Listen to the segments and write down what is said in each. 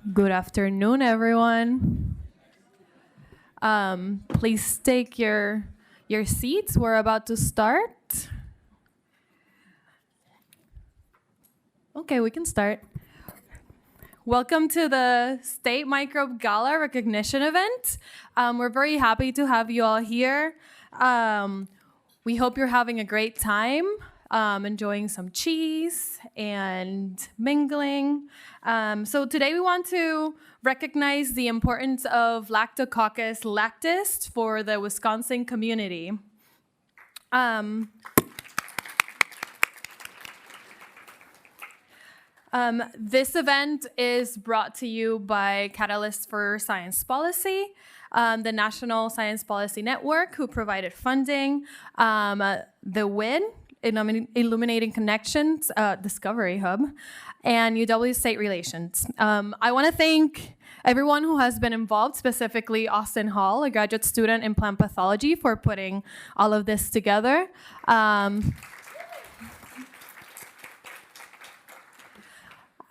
Good afternoon, everyone. Please take your seats. We're about to start. Okay, we can start. Welcome to the State Microbe Gala recognition event. We're very happy to have you all here. We hope you're having a great time, enjoying some cheese and mingling. So today we want to recognize the importance of Lactococcus lactis for the Wisconsin community. This event is brought to you by Catalyst for Science Policy, the National Science Policy Network, who provided funding, the WIN, Illuminating Connections Discovery Hub, and UW State Relations. I want to thank everyone who has been involved, specifically Austin Hall, a graduate student in plant pathology, for putting all of this together.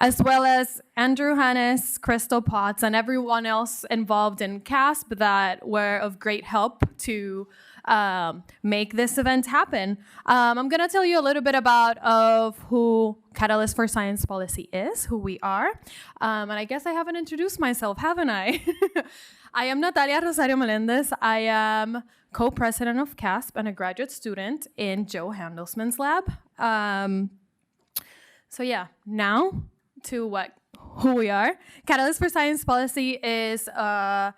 As well as Andrew Hannes, Crystal Potts, and everyone else involved in CaSP that were of great help to make this event happen. I'm going to tell you a little bit about who Catalyst for Science Policy is, who we are. And I guess I haven't introduced myself, haven't I? I am Natalia Rosario Melendez. I am co-president of CaSP and a graduate student in Joe Handelsman's lab. So yeah, now to who we are. Catalyst for Science Policy is a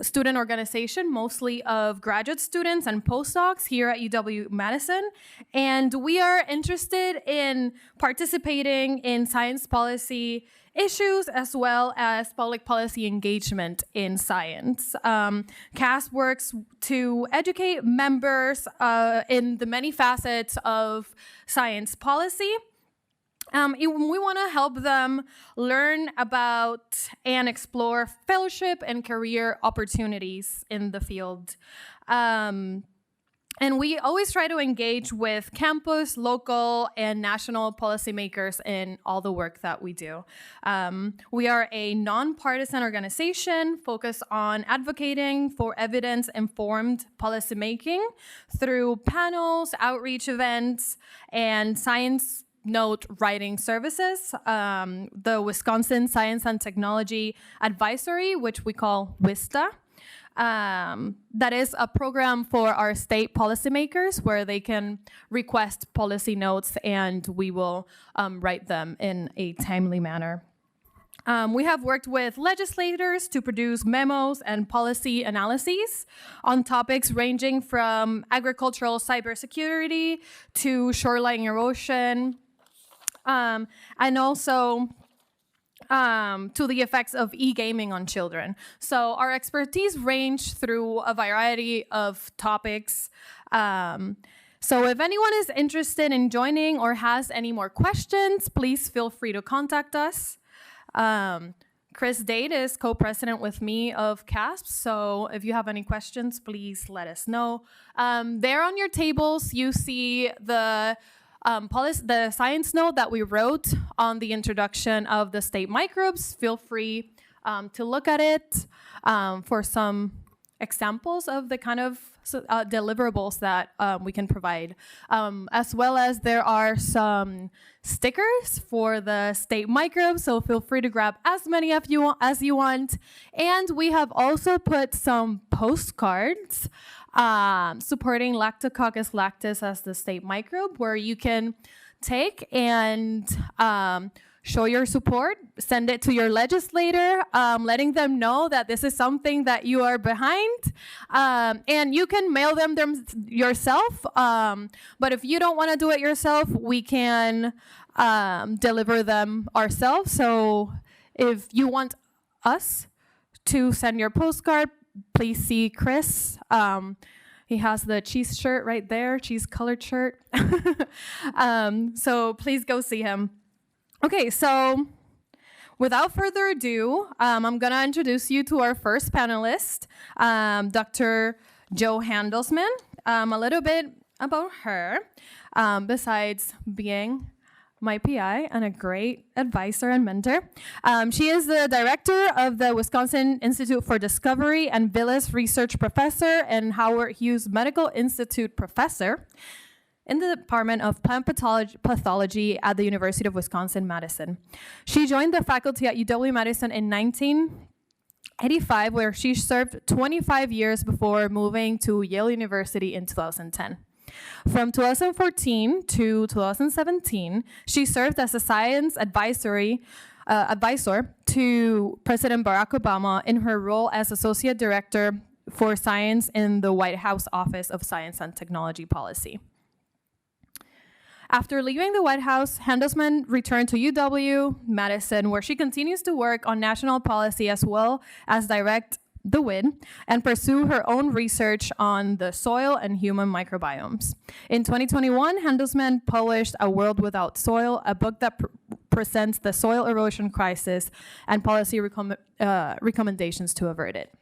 student organization, mostly of graduate students and postdocs here at UW-Madison. And we are interested in participating in science policy issues as well as public policy engagement in science. CaSP works to educate members in the many facets of science policy. We want to help them learn about and explore fellowship and career opportunities in the field. And we always try to engage with campus, local, and national policymakers in all the work that we do. We are a nonpartisan organization focused on advocating for evidence-informed policymaking through panels, outreach events, and science note writing services, the Wisconsin Science and Technology Advisory, which we call WISTA. That is a program for our state policymakers where they can request policy notes and we will write them in a timely manner. We have worked with legislators to produce memos and policy analyses on topics ranging from agricultural cybersecurity to shoreline erosion, and also to the effects of e-gaming on children. So our expertise range through a variety of topics. So if anyone is interested in joining or has any more questions, please feel free to contact us. Chris Date is co-president with me of CaSP, so if you have any questions, please let us know. There on your tables, you see the science note that we wrote on the introduction of the state microbes. Feel free to look at it for some examples of the kind of deliverables that we can provide. As well as there are some stickers for the state microbes, so feel free to grab as many of you as you want. And we have also put some postcards supporting Lactococcus lactis as the state microbe, where you can take and show your support, send it to your legislator, letting them know that this is something that you are behind. And you can mail them yourself, but if you don't want to do it yourself, we can deliver them ourselves. So if you want us to send your postcard, please see Chris. He has the cheese shirt right there, cheese colored shirt. So please go see him. Okay, so without further ado, I'm gonna introduce you to our first panelist, Dr. Jo Handelsman. A little bit about her, besides being my PI and a great advisor and mentor. She is the director of the Wisconsin Institute for Discovery and Villas Research Professor and Howard Hughes Medical Institute Professor in the Department of Plant Pathology at the University of Wisconsin-Madison. She joined the faculty at UW-Madison in 1985, where she served 25 years before moving to Yale University in 2010. From 2014 to 2017, she served as a science advisor to President Barack Obama in her role as Associate Director for Science in the White House Office of Science and Technology Policy. After leaving the White House, Handelsman returned to UW-Madison, where she continues to work on national policy as well as direct the WID and pursue her own research on the soil and human microbiomes. In 2021, Handelsman published A World Without Soil, a book that presents the soil erosion crisis and policy recommendations to avert it.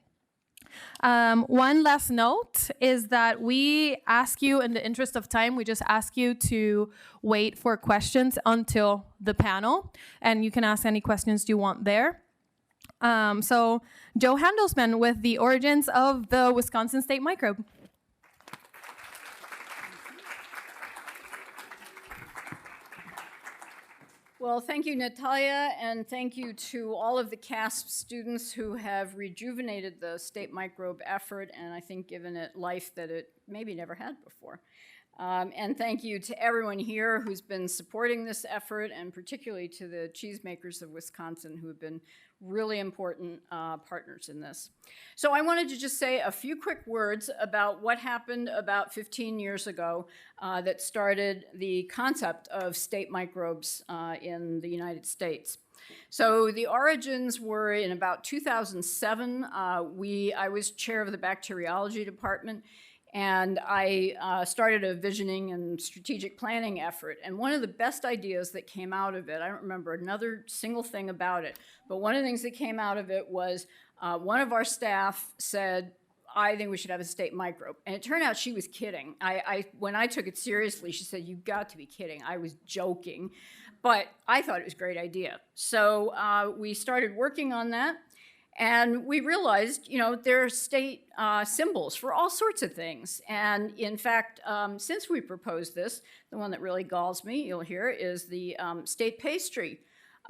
One last note is that we ask you, in the interest of time, we just ask you to wait for questions until the panel, and you can ask any questions you want there. So Joe Handelsman with the origins of the Wisconsin State Microbe. Well, thank you, Natalia, and thank you to all of the CaSP students who have rejuvenated the state microbe effort and I think given it life that it maybe never had before. And thank you to everyone here who's been supporting this effort, and particularly to the Cheesemakers of Wisconsin, who have been really important partners in this. So I wanted to just say a few quick words about what happened about 15 years ago that started the concept of state microbes in the United States. So the origins were in about 2007. I was chair of the bacteriology department, and I started a visioning and strategic planning effort. And one of the best ideas that came out of it, I don't remember another single thing about it, but one of the things that came out of it was one of our staff said, I think we should have a state microbe. And it turned out she was kidding. When I took it seriously, she said, you've got to be kidding. I was joking. But I thought it was a great idea. So we started working on that. And we realized, there are state symbols for all sorts of things. And in fact, since we proposed this, the one that really galls me, you'll hear, is the state pastry.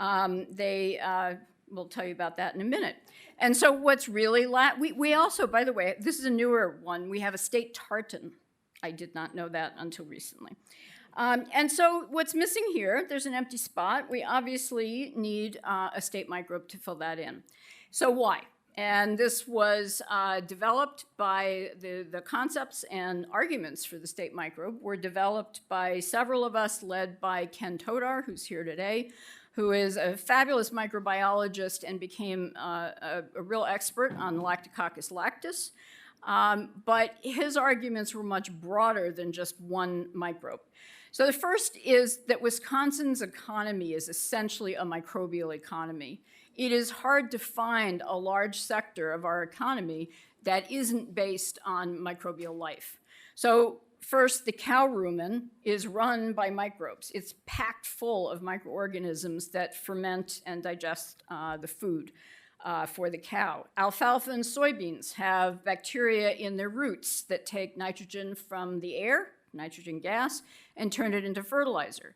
We'll tell you about that in a minute. And so what's really, we also, by the way, this is a newer one, we have a state tartan. I did not know that until recently. And so what's missing here, there's an empty spot. We obviously need a state microbe to fill that in. So why? And this was developed by the concepts and arguments for the state microbe were developed by several of us, led by Ken Todar, who's here today, who is a fabulous microbiologist and became a real expert on Lactococcus lactis. But his arguments were much broader than just one microbe. So the first is that Wisconsin's economy is essentially a microbial economy. It is hard to find a large sector of our economy that isn't based on microbial life. So first, the cow rumen is run by microbes. It's packed full of microorganisms that ferment and digest the food for the cow. Alfalfa and soybeans have bacteria in their roots that take nitrogen from the air, nitrogen gas, and turn it into fertilizer.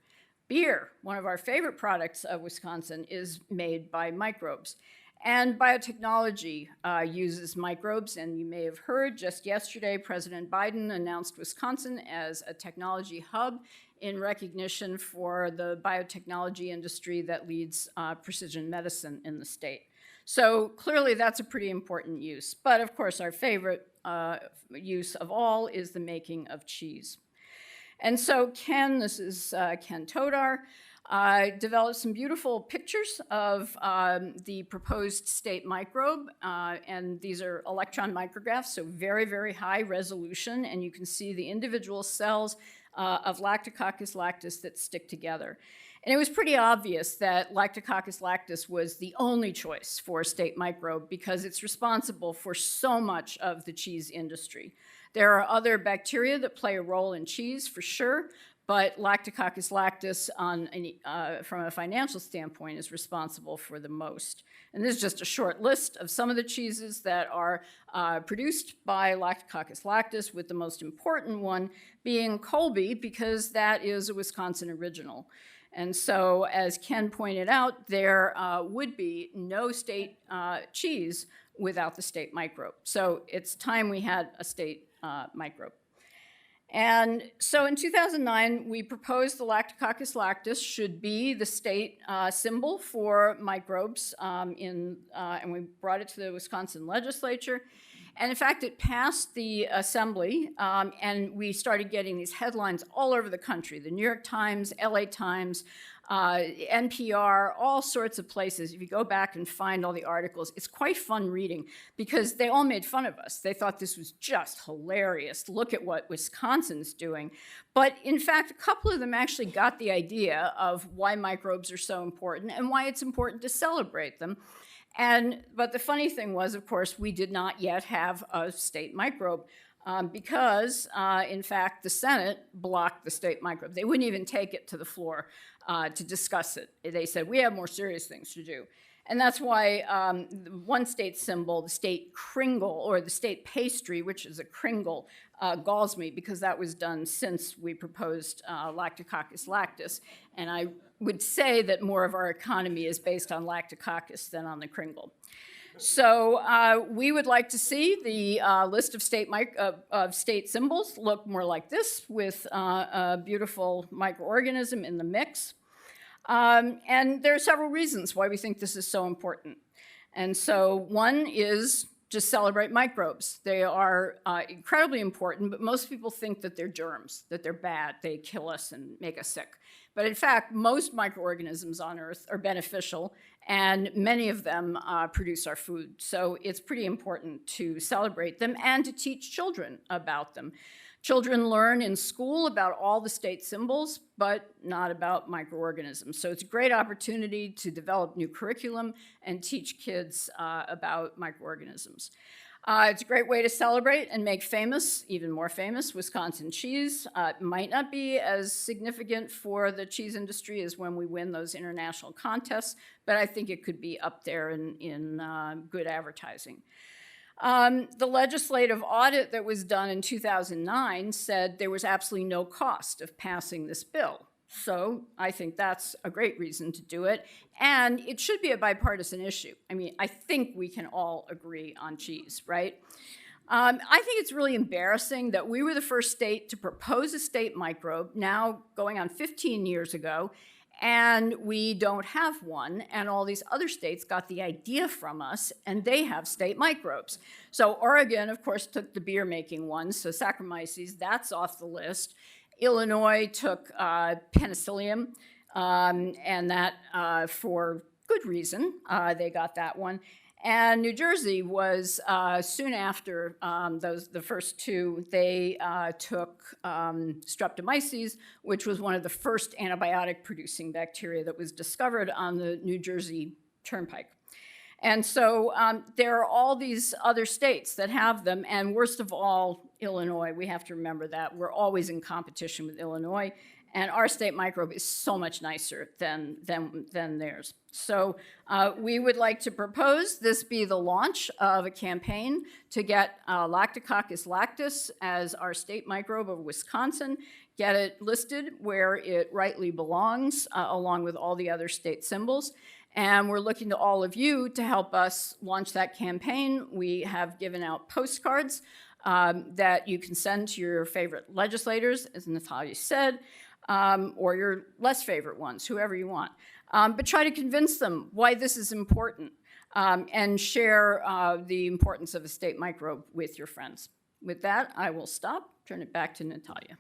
Beer, one of our favorite products of Wisconsin, is made by microbes. And biotechnology uses microbes, and you may have heard just yesterday, President Biden announced Wisconsin as a technology hub in recognition for the biotechnology industry that leads precision medicine in the state. So clearly that's a pretty important use. But of course, our favorite use of all is the making of cheese. And so Ken, this is Ken Todar, developed some beautiful pictures of the proposed state microbe, and these are electron micrographs, so very, very high resolution, and you can see the individual cells of Lactococcus lactis that stick together. And it was pretty obvious that Lactococcus lactis was the only choice for state microbe because it's responsible for so much of the cheese industry. There are other bacteria that play a role in cheese, for sure, but Lactococcus lactis from a financial standpoint is responsible for the most. And this is just a short list of some of the cheeses that are produced by Lactococcus lactis, with the most important one being Colby, because that is a Wisconsin original. And so, as Ken pointed out, there would be no state cheese without the state microbe. So it's time we had a state microbe. And so in 2009, we proposed the Lactococcus lactis should be the state symbol for microbes, and we brought it to the Wisconsin legislature. And in fact, it passed the assembly, and we started getting these headlines all over the country. The New York Times, LA Times, NPR, all sorts of places. If you go back and find all the articles, it's quite fun reading because they all made fun of us. They thought this was just hilarious. Look at what Wisconsin's doing. But in fact, a couple of them actually got the idea of why microbes are so important and why it's important to celebrate them. But the funny thing was, of course, we did not yet have a state microbe because, in fact, the Senate blocked the state microbe. They wouldn't even take it to the floor to discuss it. They said, we have more serious things to do. And that's why one state symbol, the state kringle, or the state pastry, which is a kringle, galls me, because that was done since we proposed Lactococcus lactis. And I would say that more of our economy is based on Lactococcus than on the kringle. So we would like to see the list of state symbols look more like this, with a beautiful microorganism in the mix. And there are several reasons why we think this is so important. And so one is to celebrate microbes. They are incredibly important, but most people think that they're germs, that they're bad, they kill us and make us sick. But in fact, most microorganisms on Earth are beneficial, and many of them produce our food. So it's pretty important to celebrate them and to teach children about them. Children learn in school about all the state symbols, but not about microorganisms. So it's a great opportunity to develop new curriculum and teach kids about microorganisms. It's a great way to celebrate and make famous, even more famous, Wisconsin cheese. It might not be as significant for the cheese industry as when we win those international contests, but I think it could be up there in good advertising. The legislative audit that was done in 2009 said there was absolutely no cost of passing this bill. So I think that's a great reason to do it. And it should be a bipartisan issue. I mean, I think we can all agree on cheese, right? I think it's really embarrassing that we were the first state to propose a state microbe, now going on 15 years ago, and we don't have one, and all these other states got the idea from us, and they have state microbes. So Oregon, of course, took the beer-making one, so Saccharomyces, that's off the list. Illinois took penicillium, and that for good reason, they got that one. And New Jersey was soon after the first two, they took Streptomyces, which was one of the first antibiotic-producing bacteria that was discovered on the New Jersey Turnpike. And so there are all these other states that have them, and worst of all, Illinois. We have to remember that. We're always in competition with Illinois, and our state microbe is so much nicer than theirs. So we would like to propose this be the launch of a campaign to get Lactococcus lactis as our state microbe of Wisconsin, get it listed where it rightly belongs, along with all the other state symbols. And we're looking to all of you to help us launch that campaign. We have given out postcards that you can send to your favorite legislators, as Natalia said, or your less favorite ones, whoever you want. But try to convince them why this is important and share the importance of a state microbe with your friends. With that, I will stop, turn it back to Natalia.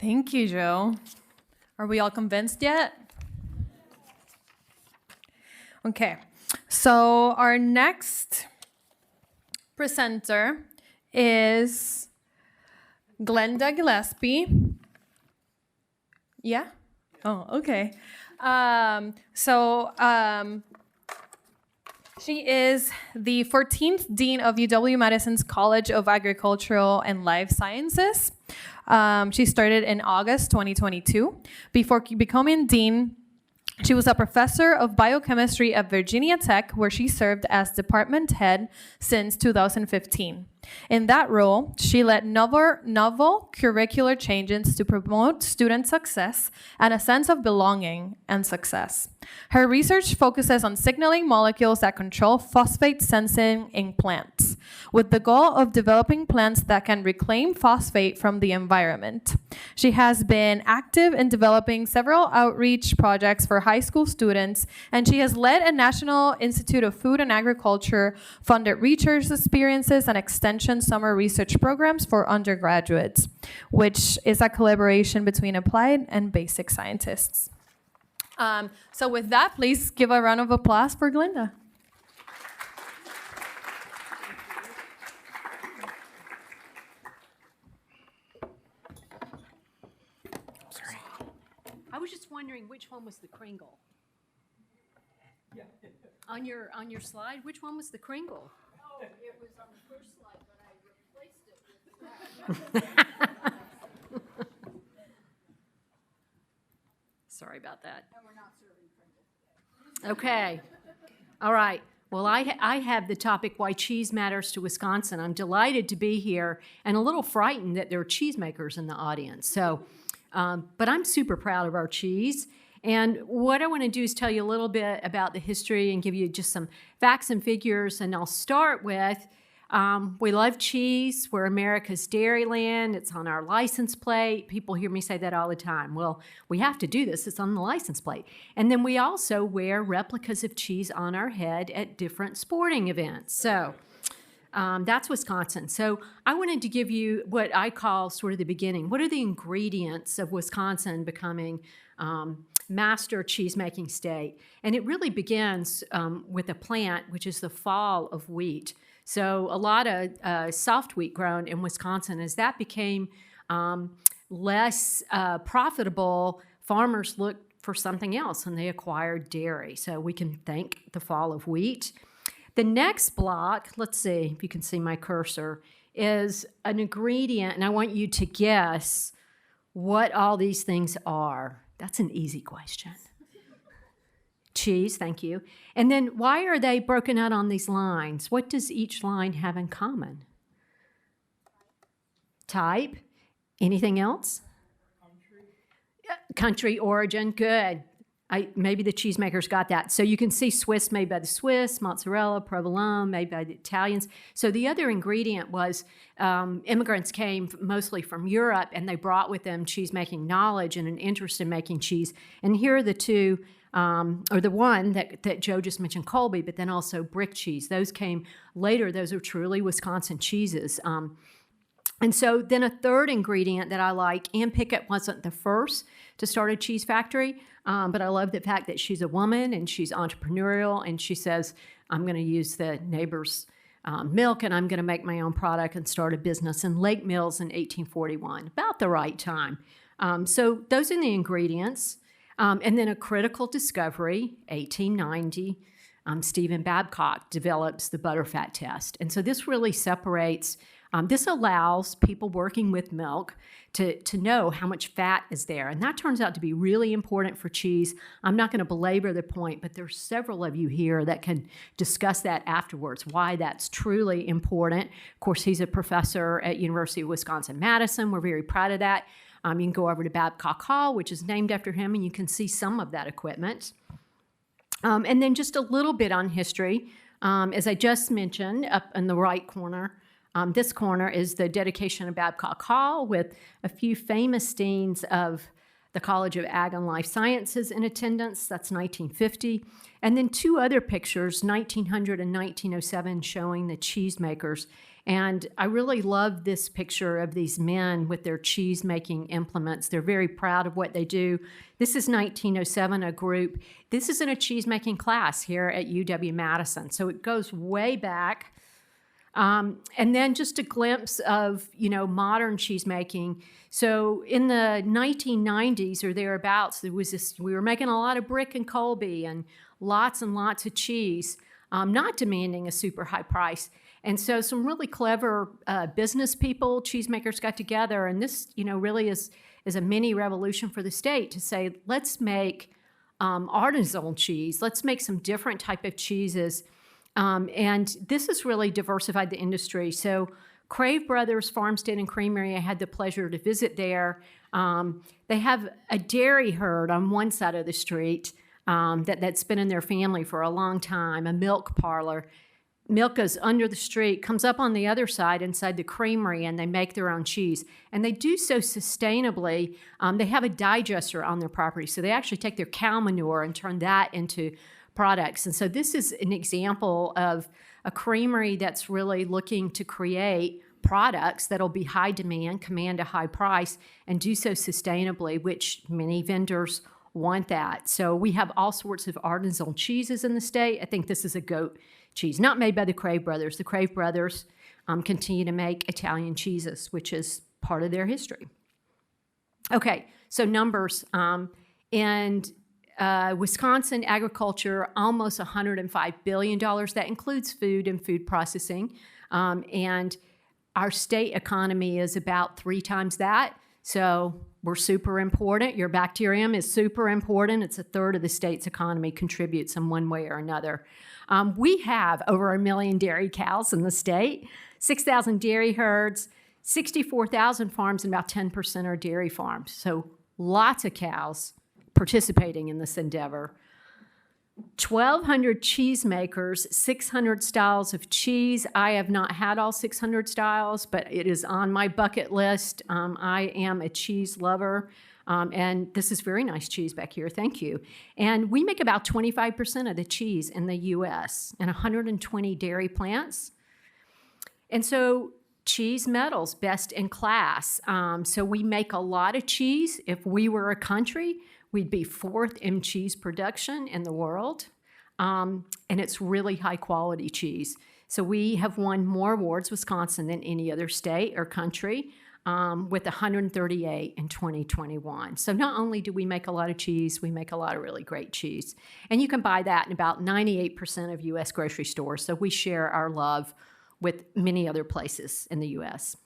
Thank you, Joe. Are we all convinced yet? Okay, so our next presenter is Glenda Gillaspy. Yeah? Oh, okay. She is the 14th Dean of UW-Madison's College of Agricultural and Life Sciences. She started in August 2022. Before becoming Dean, she was a professor of biochemistry at Virginia Tech, where she served as department head since 2015. In that role, she led novel curricular changes to promote student success and a sense of belonging and success. Her research focuses on signaling molecules that control phosphate sensing in plants, with the goal of developing plants that can reclaim phosphate from the environment. She has been active in developing several outreach projects for high school students, and she has led a National Institute of Food and Agriculture funded research experiences and extension summer research programs for undergraduates, which is a collaboration between applied and basic scientists. So with that, please give a round of applause for Glenda. Sorry. I was just wondering which one was the Kringle? Yeah. On your slide, which one was the Kringle? Oh, it was on the first slide, but I replaced it with that. Sorry about that. And we're not serving Pringles. Okay. All right. Well, I have the topic, Why Cheese Matters to Wisconsin. I'm delighted to be here and a little frightened that there are cheesemakers in the audience. So, but I'm super proud of our cheese. And what I want to do is tell you a little bit about the history and give you just some facts and figures. And I'll start with, we love cheese. We're America's dairyland. It's on our license plate. People hear me say that all the time. Well, we have to do this. It's on the license plate. And then we also wear replicas of cheese on our head at different sporting events. So that's Wisconsin. So I wanted to give you what I call sort of the beginning. What are the ingredients of Wisconsin becoming master cheese-making state? And it really begins with a plant, which is the fall of wheat. So a lot of soft wheat grown in Wisconsin. As that became less profitable, farmers looked for something else, and they acquired dairy. So we can thank the fall of wheat. The next block, let's see if you can see my cursor, is an ingredient, and I want you to guess what all these things are. That's an easy question. Cheese, thank you. And then why are they broken out on these lines? What does each line have in common? Type. Anything else? Country origin, good. Maybe the cheesemakers got that. So you can see Swiss made by the Swiss, mozzarella, provolone made by the Italians. So the other ingredient was immigrants came mostly from Europe, and they brought with them cheese-making knowledge and an interest in making cheese. And here are the two, or the one that Joe just mentioned, Colby, but then also brick cheese. Those came later. Those are truly Wisconsin cheeses. And so then a third ingredient that I like, Ann Pickett wasn't the first to start a cheese factory, but I love the fact that she's a woman and she's entrepreneurial, and she says, I'm going to use the neighbor's milk and I'm going to make my own product, and start a business in Lake Mills in 1841, about the right time. So those are the ingredients. And then a critical discovery, 1890, Stephen Babcock develops the butterfat test. And so this really separates, this allows people working with milk to know how much fat is there. And that turns out to be really important for cheese. I'm not going to belabor the point, but there's several of you here that can discuss that afterwards, why that's truly important. Of course, he's a professor at University of Wisconsin-Madison. We're very proud of that. You can go over to Babcock Hall, which is named after him, and you can see some of that equipment. And then just a little bit on history. As I just mentioned, up in the right corner, this corner is the dedication of Babcock Hall with a few famous deans of the College of Ag and Life Sciences in attendance. That's 1950. And then two other pictures, 1900 and 1907, showing the cheesemakers. And I really love this picture of these men with their cheese-making implements. They're very proud of what they do. This is 1907, a group. This is in a cheese-making class here at UW-Madison. So it goes way back. And then just a glimpse of, modern cheese-making. So in the 1990s or thereabouts, there was this, we were making a lot of brick and Colby and lots of cheese. not demanding a super high price. And so some really clever business people, cheesemakers got together, and this, really is a mini revolution for the state to say, let's make artisanal cheese. Let's make some different type of cheeses. And this has really diversified the industry. So Crave Brothers Farmstead and Creamery, I had the pleasure to visit there. They have a dairy herd on one side of the street that's been in their family for a long time, a milk parlor. Milk goes under the street, comes up on the other side inside the creamery, and they make their own cheese. And they do so sustainably. They have a digester on their property, so they actually take their cow manure and turn that into products. And so this is an example of a creamery that's really looking to create products that'll be high demand, command a high price, and do so sustainably, which many vendors want that. So we have all sorts of artisanal cheeses in the state. I think this is a goat cheese, not made by the Crave Brothers. The Crave Brothers continue to make Italian cheeses, which is part of their history. Okay, so numbers. And Wisconsin agriculture, almost $105 billion. That includes food and food processing. And our state economy is about 3 times that. So we're super important. Your bacterium is super important. It's a third of the state's economy contributes in one way or another. We have over 1 million dairy cows in the state, 6,000 dairy herds, 64,000 farms, and about 10% are dairy farms. So lots of cows participating in this endeavor. 1,200 cheesemakers, 600 styles of cheese. I have not had all 600 styles, but it is on my bucket list. I am a cheese lover, and this is very nice cheese back here. Thank you. And we make about 25% of the cheese in the U.S. and 120 dairy plants. And so cheese medals, best in class. So we make a lot of cheese. If we were a country, we'd be 4th in cheese production in the world, and it's really high-quality cheese. So we have won more awards, Wisconsin, than any other state or country, with 138 in 2021. So not only do we make a lot of cheese, we make a lot of really great cheese. And you can buy that in about 98% of U.S. grocery stores, so we share our love with many other places in the U.S.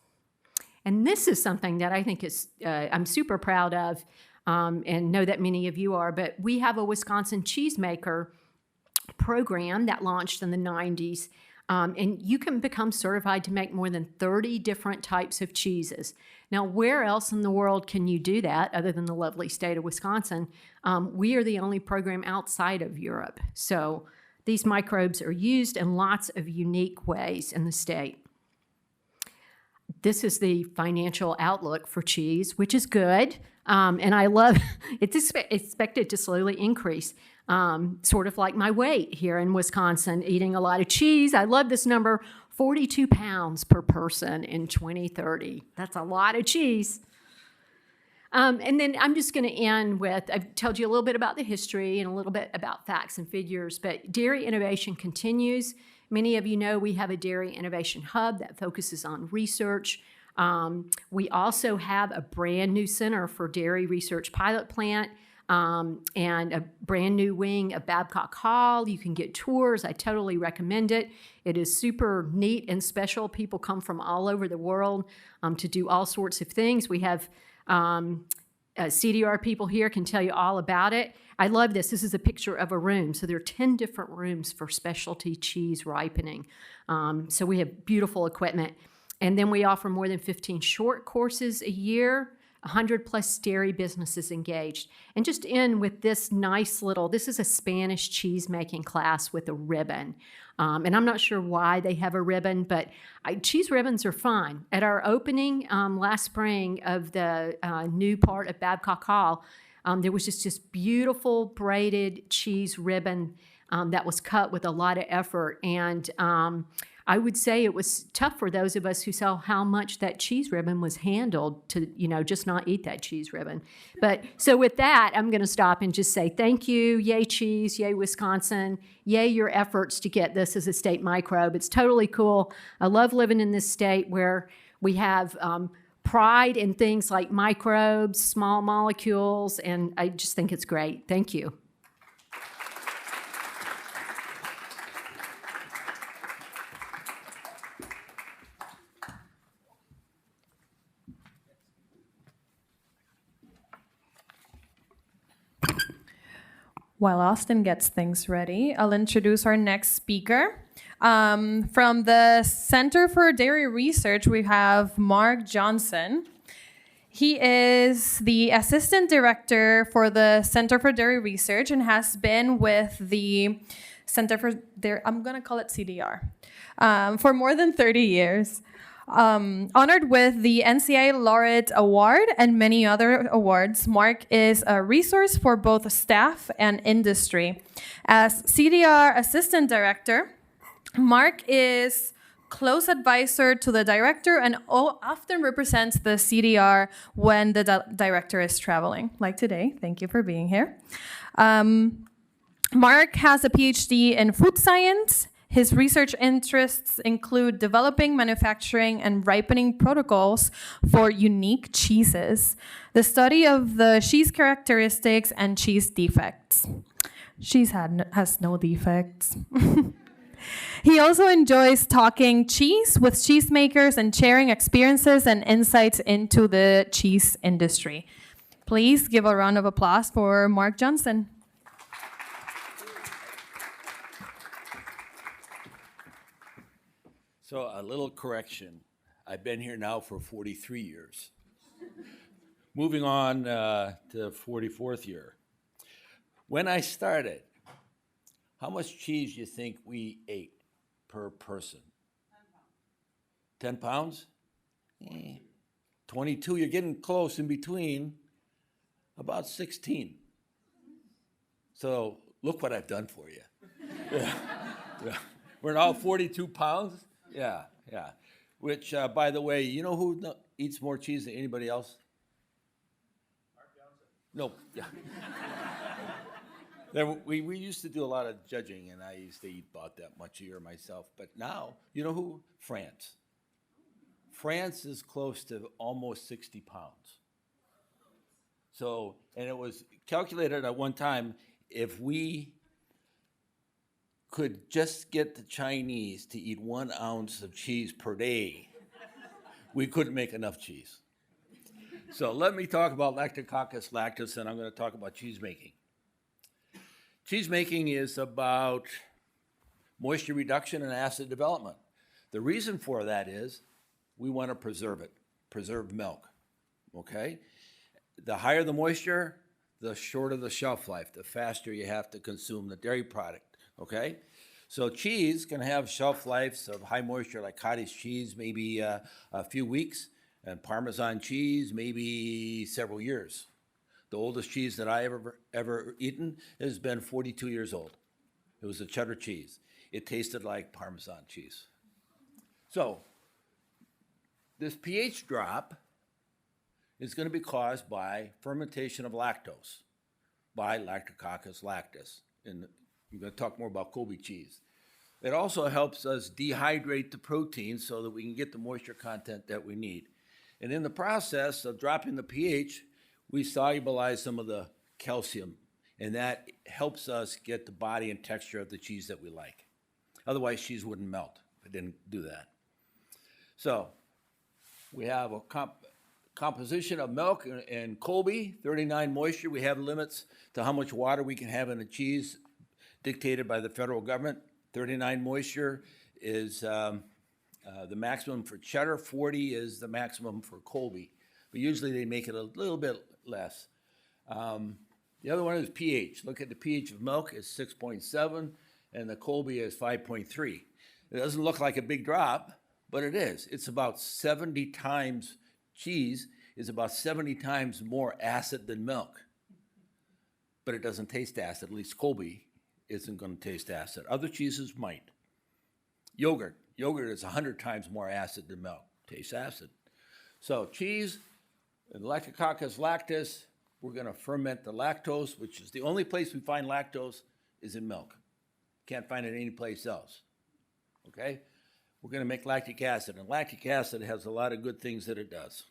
And this is something that I think is I'm super proud of, and know that many of you are, but we have a Wisconsin cheesemaker program that launched in the 90s, and you can become certified to make more than 30 different types of cheeses. Now, where else in the world can you do that other than the lovely state of Wisconsin? We are the only program outside of Europe. So these microbes are used in lots of unique ways in the state. This is the financial outlook for cheese, which is good. And I love it's expected to slowly increase, sort of like my weight here in Wisconsin, eating a lot of cheese. I love this number, 42 pounds per person in 2030. That's a lot of cheese. And then I'm just going to end with, I've told you a little bit about the history and a little bit about facts and figures, but dairy innovation continues. Many of you know we have a dairy innovation hub that focuses on research. We also have a brand new center for dairy research pilot plant and a brand new wing of Babcock Hall. You can get tours. I totally recommend it. It is super neat and special. People come from all over the world to do all sorts of things. We have CDR people here can tell you all about it. I love this. This is a picture of a room. So there are 10 different rooms for specialty cheese ripening. So we have beautiful equipment. And then we offer more than 15 short courses a year, 100 plus dairy businesses engaged. And just end with this nice little, this is a Spanish cheese making class with a ribbon. And I'm not sure why they have a ribbon, but cheese ribbons are fun. At our opening last spring of the new part of Babcock Hall, there was just this beautiful braided cheese ribbon that was cut with a lot of effort. And I would say it was tough for those of us who saw how much that cheese ribbon was handled to, just not eat that cheese ribbon. But so with that, I'm going to stop and just say thank you. Yay cheese, yay Wisconsin, yay your efforts to get this as a state microbe. It's totally cool. I love living in this state where we have pride in things like microbes, small molecules, and I just think it's great. Thank you. While Austin gets things ready, I'll introduce our next speaker. From the Center for Dairy Research, we have Mark Johnson. He is the Assistant Director for the Center for Dairy Research and has been with the Center for Dairy, I'm going to call it CDR, for more than 30 years. Honored with the NCI Laureate Award and many other awards, Mark is a resource for both staff and industry. As CDR Assistant Director, Mark is close advisor to the director and often represents the CDR when the director is traveling, like today. Thank you for being here. Mark has a PhD in food science. His research interests include developing, manufacturing, and ripening protocols for unique cheeses, the study of the cheese characteristics and cheese defects. Cheese has no defects. He also enjoys talking cheese with cheesemakers and sharing experiences and insights into the cheese industry. Please give a round of applause for Mark Johnson. So a little correction. I've been here now for 43 years. Moving on to the 44th year. When I started, how much cheese do you think we ate per person? 10 pounds. 10 pounds? 22, you're getting close in between, about 16. So look what I've done for you. We're now 42 pounds. Yeah. Which, by the way, you know who eats more cheese than anybody else? Mark Johnson. No. Yeah. We used to do a lot of judging, and I used to eat about that much a year myself. But now, you know who? France. France is close to almost 60 pounds. So, and it was calculated at one time, if we could just get the Chinese to eat 1 ounce of cheese per day, we couldn't make enough cheese. So let me talk about Lactococcus lactis, and I'm going to talk about cheese making. Cheese making is about moisture reduction and acid development. The reason for that is we want to preserve it, preserve milk, okay? The higher the moisture, the shorter the shelf life, the faster you have to consume the dairy product. Okay, so cheese can have shelf lives of high moisture, like cottage cheese, maybe a few weeks, and Parmesan cheese, maybe several years. The oldest cheese that I ever eaten has been 42 years old. It was a cheddar cheese. It tasted like Parmesan cheese. So this pH drop is going to be caused by fermentation of lactose, by Lactococcus lactis. And I'm going to talk more about Colby cheese. It also helps us dehydrate the protein so that we can get the moisture content that we need. And in the process of dropping the pH, we solubilize some of the calcium, and that helps us get the body and texture of the cheese that we like. Otherwise, cheese wouldn't melt if it didn't do that. So we have a composition of milk and Colby, 39 moisture. We have limits to how much water we can have in a cheese dictated by the federal government. 39 moisture is the maximum for cheddar. 40 is the maximum for Colby. But usually they make it a little bit less. The other one is pH. Look at the pH of milk is 6.7, and the Colby is 5.3. It doesn't look like a big drop, but it is. It's about 70 times, cheese is about 70 times more acid than milk. But it doesn't taste acid, at least Colby isn't going to taste acid. Other cheeses might. Yogurt is 100 times more acid than milk. Tastes acid. So cheese and Lactococcus lactis, we're going to ferment the lactose, which is the only place we find lactose is in milk. Can't find it anyplace else. Okay? We're going to make lactic acid, and lactic acid has a lot of good things that it does.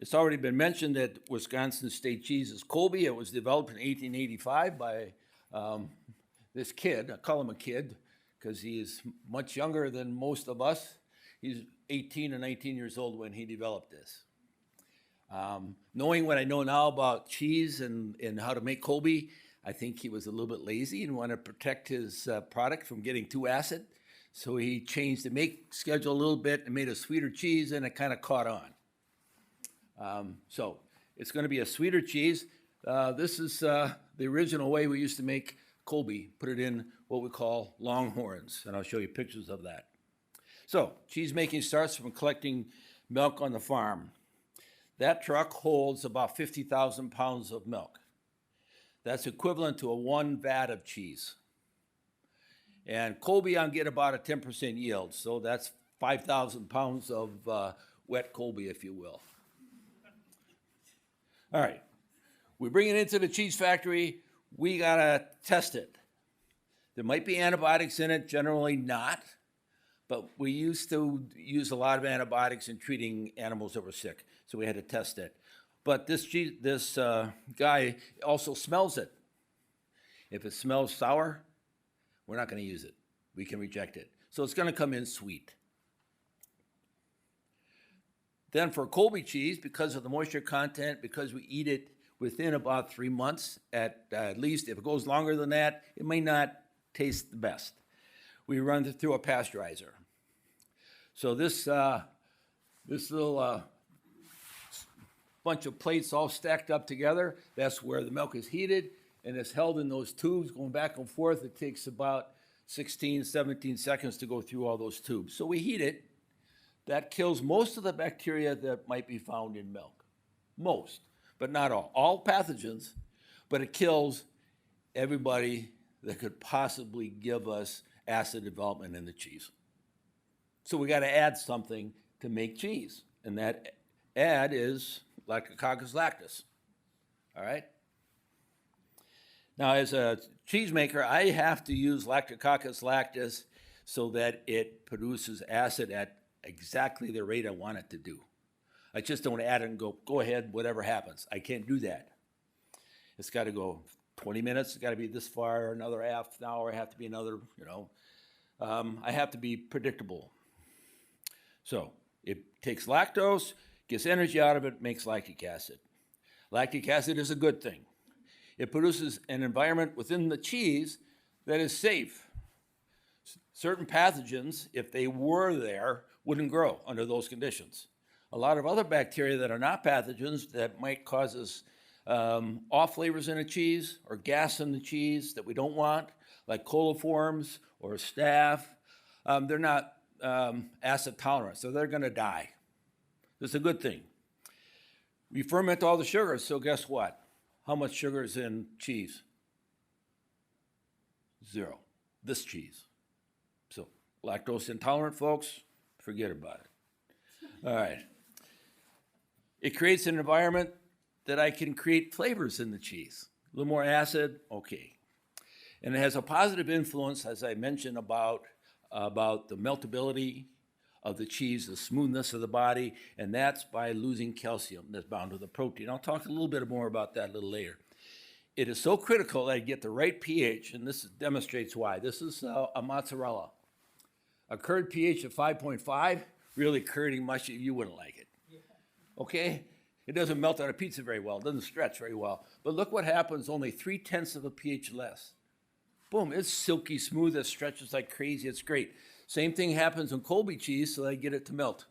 It's already been mentioned that Wisconsin State cheese is Colby. It was developed in 1885 by this kid. I call him a kid because he is much younger than most of us. He's 18 or 19 years old when he developed this. Knowing what I know now about cheese and how to make Colby, I think he was a little bit lazy and wanted to protect his product from getting too acid. So he changed the make schedule a little bit and made a sweeter cheese, and it kind of caught on. So it's going to be a sweeter cheese. This is the original way we used to make Colby, put it in what we call longhorns, and I'll show you pictures of that. So cheese making starts from collecting milk on the farm. That truck holds about 50,000 pounds of milk. That's equivalent to a 1 vat of cheese. And Colby, I'll get about a 10% yield, so that's 5,000 pounds of wet Colby, if you will. All right, we bring it into the cheese factory, we gotta test it. There might be antibiotics in it, generally not, but we used to use a lot of antibiotics in treating animals that were sick, so we had to test it. But this guy also smells it. If it smells sour, we're not going to use it. We can reject it. So it's going to come in sweet. Then for Colby cheese, because of the moisture content, because we eat it within about 3 months, at least, if it goes longer than that, it may not taste the best. We run it through a pasteurizer. So this little bunch of plates all stacked up together, that's where the milk is heated, and it's held in those tubes going back and forth. It takes about 16, 17 seconds to go through all those tubes. So we heat it. That kills most of the bacteria that might be found in milk. Most, but not all. All pathogens, but it kills everybody that could possibly give us acid development in the cheese. So we got to add something to make cheese, and that add is Lactococcus lactis. All right? Now, as a cheesemaker, I have to use Lactococcus lactis so that it produces acid at exactly the rate I want it to do. I just don't add it and go ahead, whatever happens. I can't do that. It's got to go 20 minutes. It's got to be this far, another half an hour. I have to be another, I have to be predictable. So it takes lactose, gets energy out of it, makes lactic acid. Lactic acid is a good thing. It produces an environment within the cheese that is safe. Certain pathogens, if they were there, wouldn't grow under those conditions. A lot of other bacteria that are not pathogens that might cause us off flavors in a cheese or gas in the cheese that we don't want, like coliforms or staph, they're not acid tolerant, so they're going to die. This is a good thing. We ferment all the sugars, so guess what? How much sugar is in cheese? 0. This cheese. So lactose intolerant folks, forget about it. All right. It creates an environment that I can create flavors in the cheese. A little more acid, okay. And it has a positive influence, as I mentioned, about the meltability of the cheese, the smoothness of the body, and that's by losing calcium that's bound to the protein. I'll talk a little bit more about that a little later. It is so critical that I get the right pH, and this demonstrates why. This is a mozzarella. A curd pH of 5.5, really curdy, mushy, you wouldn't like it. Okay? It doesn't melt on a pizza very well. It doesn't stretch very well. But look what happens, only 0.3 of a pH less. Boom, it's silky smooth, it stretches like crazy, it's great. Same thing happens in Colby cheese, so I get it to melt.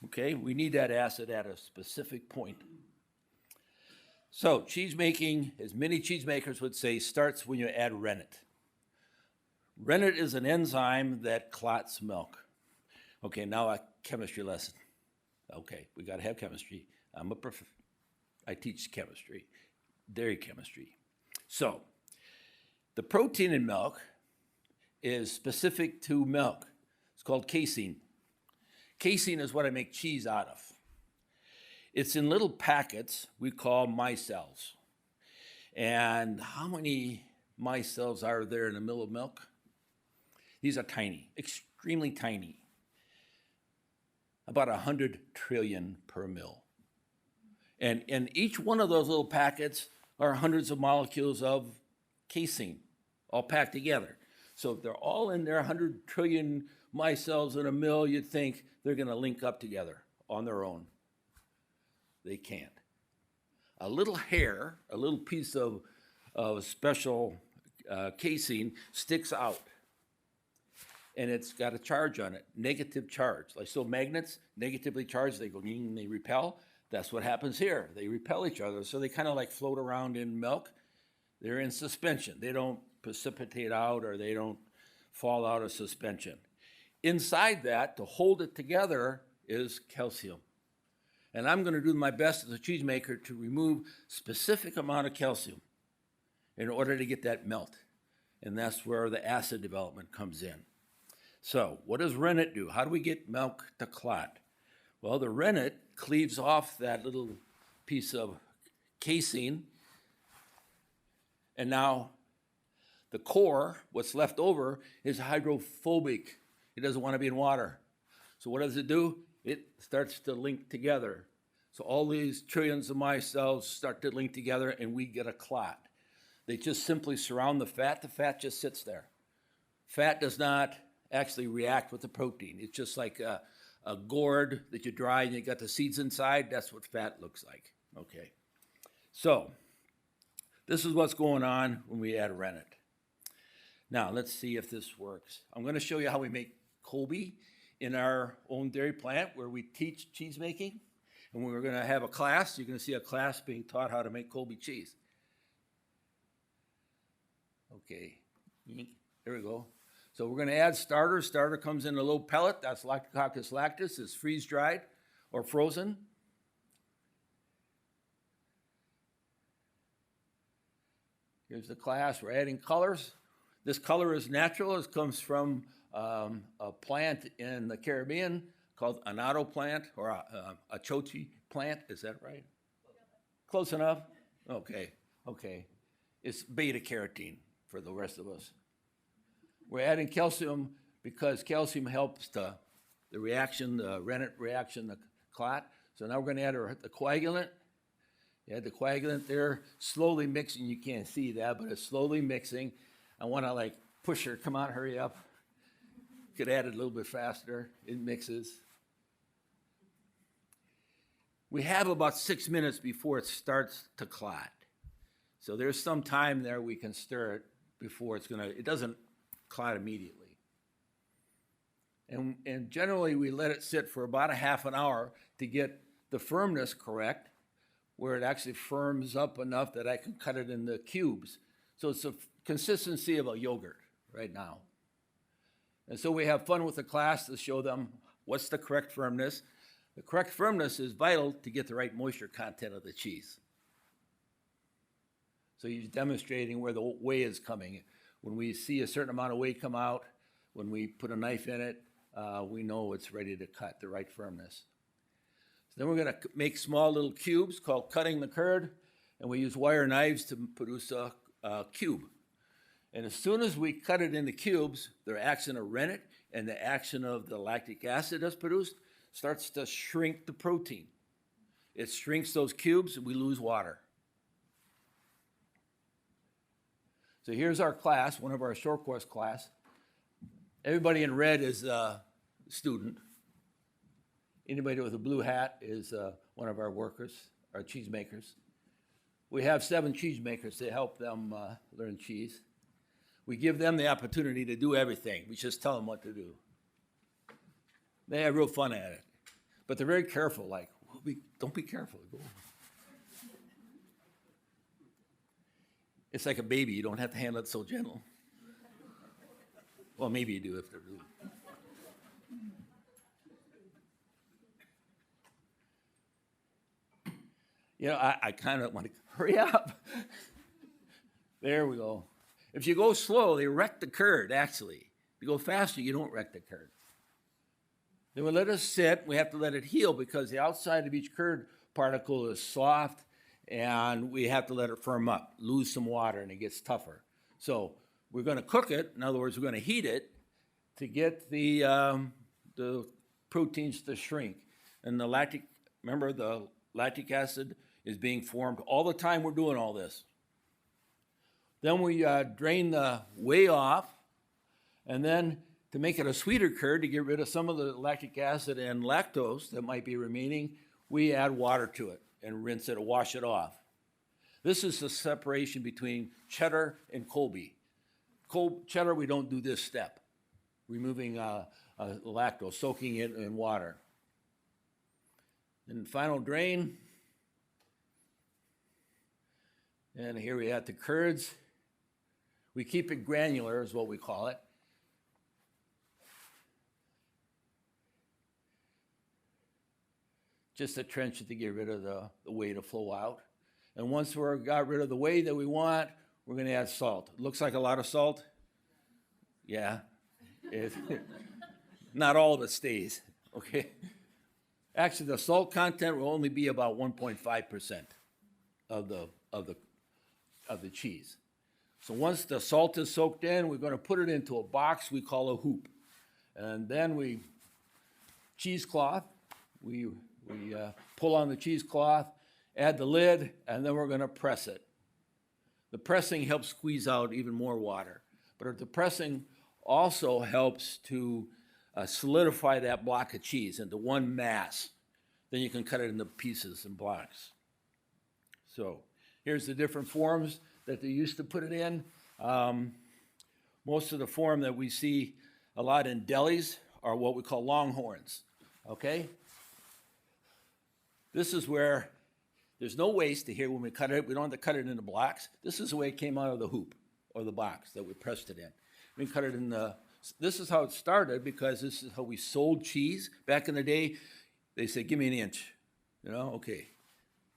Okay, we need that acid at a specific point. So cheese making, as many cheesemakers would say, starts when you add rennet. Rennet is an enzyme that clots milk. Okay, now a chemistry lesson. Okay, we got to have chemistry. I teach chemistry, dairy chemistry. So the protein in milk is specific to milk. It's called casein. Casein is what I make cheese out of. It's in little packets we call micelles. And how many micelles are there in the middle of milk? These are tiny, extremely tiny. About 100 trillion per mil. And in each one of those little packets are hundreds of molecules of casein, all packed together. So if they're all in there, 100 trillion micelles in a mil, you'd think they're going to link up together on their own. They can't. a little hair, a little piece of special casing sticks out. And it's got a charge on it, negative charge. Like so magnets, negatively charged, they go and they repel. That's what happens here. They repel each other. So they kind of like float around in milk. They're in suspension. They don't precipitate out or they don't fall out of suspension. Inside that, to hold it together, is calcium. And I'm going to do my best as a cheesemaker to remove specific amount of calcium in order to get that melt. And that's where the acid development comes in. So what does rennet do? How do we get milk to clot? Well, the rennet cleaves off that little piece of casing, and now the core, what's left over, is hydrophobic. It doesn't want to be in water. So what does it do? It starts to link together. So all these trillions of micelles start to link together, and we get a clot. They just simply surround the fat. The fat just sits there. Fat does not actually react with the protein. It's just like a gourd that you dry and you got the seeds inside. That's what fat looks like. Okay. So this is what's going on when we add rennet. Now let's see if this works. I'm going to show you how we make Colby in our own dairy plant where we teach cheese making. And we're going to have a class. You're going to see a class being taught how to make Colby cheese. Okay, there we go. So we're going to add starter. Starter comes in a little pellet. That's Lactococcus lactis. It's freeze-dried or frozen. Here's the class. We're adding colors. This color is natural. It comes from a plant in the Caribbean called an annatto plant or a chochi plant. Is that right? Close enough? Okay, okay. It's beta carotene for the rest of us. We're adding calcium because calcium helps the reaction, the rennet reaction, the clot. So now we're going to add the coagulant. You add the coagulant there, slowly mixing. You can't see that, but it's slowly mixing. I want to like push her. Come on, hurry up. Could add it a little bit faster. It mixes. We have about 6 minutes before it starts to clot. So there's some time there we can stir it before it doesn't clot immediately. And generally we let it sit for about a half an hour to get the firmness correct, where it actually firms up enough that I can cut it into cubes. So it's a consistency of a yogurt right now. And so we have fun with the class to show them what's the correct firmness. The correct firmness is vital to get the right moisture content of the cheese. So he's demonstrating where the whey is coming. When we see a certain amount of whey come out, when we put a knife in it, we know it's ready to cut, the right firmness. So then we're going to make small little cubes called cutting the curd, and we use wire knives to produce a cube. And as soon as we cut it into cubes, the action of rennet and the action of the lactic acid that's produced starts to shrink the protein. It shrinks those cubes, and we lose water. So here's our class, one of our short course class. Everybody in red is a student. Anybody with a blue hat is one of our workers, our cheesemakers. We have 7 cheesemakers to help them learn cheese. We give them the opportunity to do everything. We just tell them what to do. They have real fun at it. But they're very careful, like, don't be careful. Go. It's like a baby. You don't have to handle it so gentle. Well, maybe you do if they're really. You know, I kind of want to hurry up. There we go. If you go slow, they wreck the curd, actually. If you go faster, you don't wreck the curd. Then we let it sit. We have to let it heal because the outside of each curd particle is soft, and we have to let it firm up, lose some water, and it gets tougher. So we're going to cook it. In other words, we're going to heat it to get the proteins to shrink. And the lactic acid is being formed all the time we're doing all this. Then we drain the whey off, and then to make it a sweeter curd, to get rid of some of the lactic acid and lactose that might be remaining, we add water to it and rinse it, wash it off. This is the separation between cheddar and Colby. Cheddar, we don't do this step, removing lactose, soaking it in water. And final drain. And here we have the curds. We keep it granular is what we call it. Just to trench it to get rid of the whey to flow out. And once we've got rid of the whey that we want, we're going to add salt. It looks like a lot of salt. Yeah. Not all of it stays, okay? Actually, the salt content will only be about 1.5% of the cheese. So once the salt is soaked in, we're going to put it into a box we call a hoop. And then cheesecloth, we pull on the cheesecloth, add the lid, and then we're going to press it. The pressing helps squeeze out even more water. But the pressing also helps to solidify that block of cheese into one mass. Then you can cut it into pieces and blocks. So here's the different forms that they used to put it in. Most of the form that we see a lot in delis are what we call longhorns, okay? This is where there's no waste here when we cut it. We don't have to cut it into blocks. This is the way it came out of the hoop or the box that we pressed it in. We cut it in this is how it started because this is how we sold cheese. Back in the day, they said, give me an inch. You know, okay.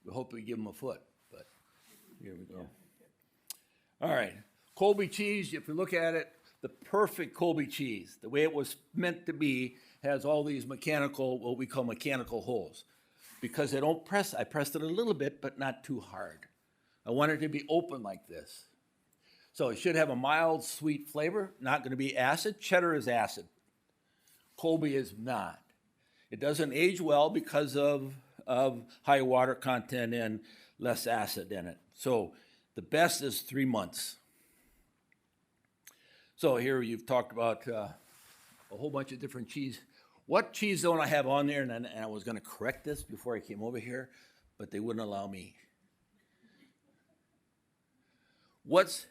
We hope we give them a foot, but here we go. All right, Colby cheese, if you look at it, the perfect Colby cheese, the way it was meant to be, has all these what we call mechanical holes. Because I don't press, I pressed it a little bit, but not too hard. I want it to be open like this. So it should have a mild, sweet flavor, not going to be acid. Cheddar is acid. Colby is not. It doesn't age well because of high water content and less acid in it. So the best is 3 months. So here you've talked about a whole bunch of different cheese. What cheese don't I have on there? And I was going to correct this before I came over here, but they wouldn't allow me. What's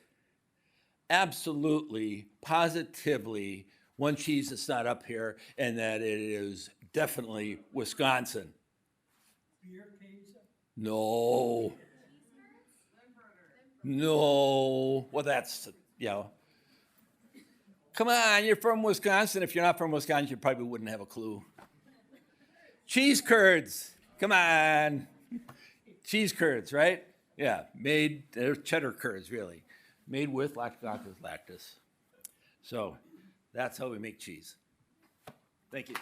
absolutely, positively one cheese that's not up here, and that it is definitely Wisconsin? Beer pizza? No. No. Well, that's, come on, you're from Wisconsin. If you're not from Wisconsin, you probably wouldn't have a clue. Cheese curds. Come on. Cheese curds, right? Yeah, they're cheddar curds, really. Made with lactose. So that's how we make cheese. Thank you.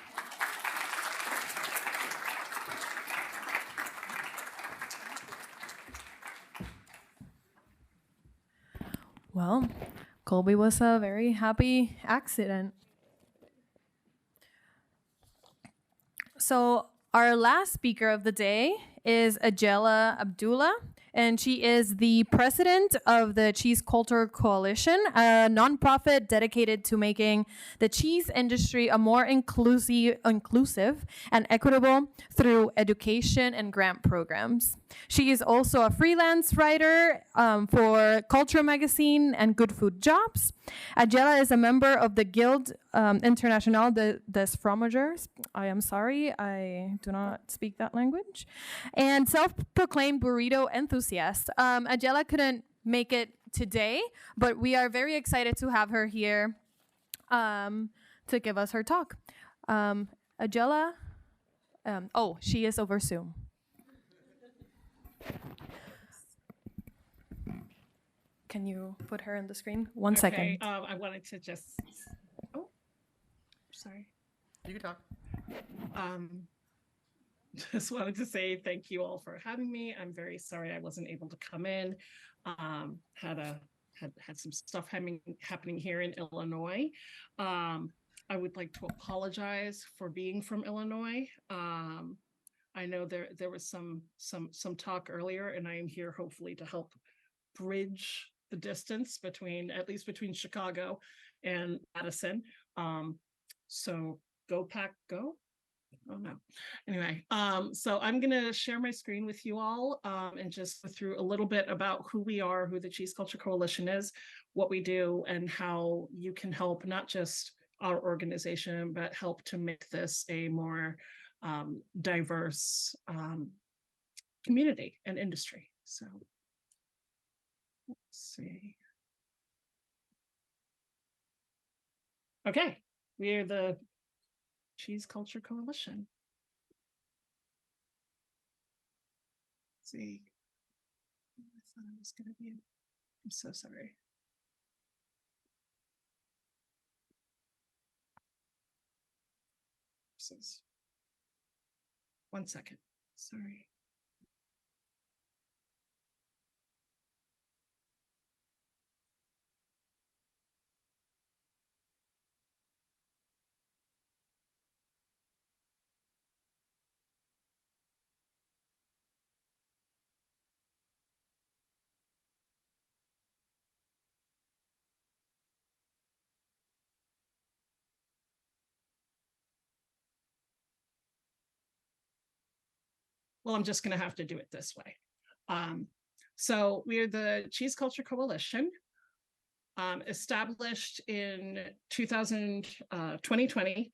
Well, Colby was a very happy accident. So our last speaker of the day is Agela Abdullah, and she is the president of the Cheese Culture Coalition, a nonprofit dedicated to making the cheese industry a more inclusive and equitable through education and grant programs. She is also a freelance writer for Culture Magazine and Good Food Jobs. Agela is a member of the Guild International des Fromagers. I am sorry, I do not speak that language. And self-proclaimed burrito enthusiast. Agela couldn't make it today, but we are very excited to have her here to give us her talk. Agela, she is over Zoom. Can you put her on the screen? One second. I wanted to sorry. You can talk. Just wanted to say thank you all for having me. I'm very sorry I wasn't able to come in. Had some stuff happening here in Illinois. I would like to apologize for being from Illinois. I know there was some talk earlier, and I am here hopefully to help bridge the distance between Chicago and Madison. So go Pack, go. Oh no. Anyway, so I'm gonna share my screen with you all and just go through a little bit about who we are, who the Cheese Culture Coalition is, what we do, and how you can help not just our organization, but help to make this a more diverse community and industry. So let's see. Okay, we are the Cheese Culture Coalition. Let's see. I thought I was going to be. I'm so sorry. One second. Sorry. Well, I'm just going to have to do it this way. So we are the Cheese Culture Coalition, established in 2020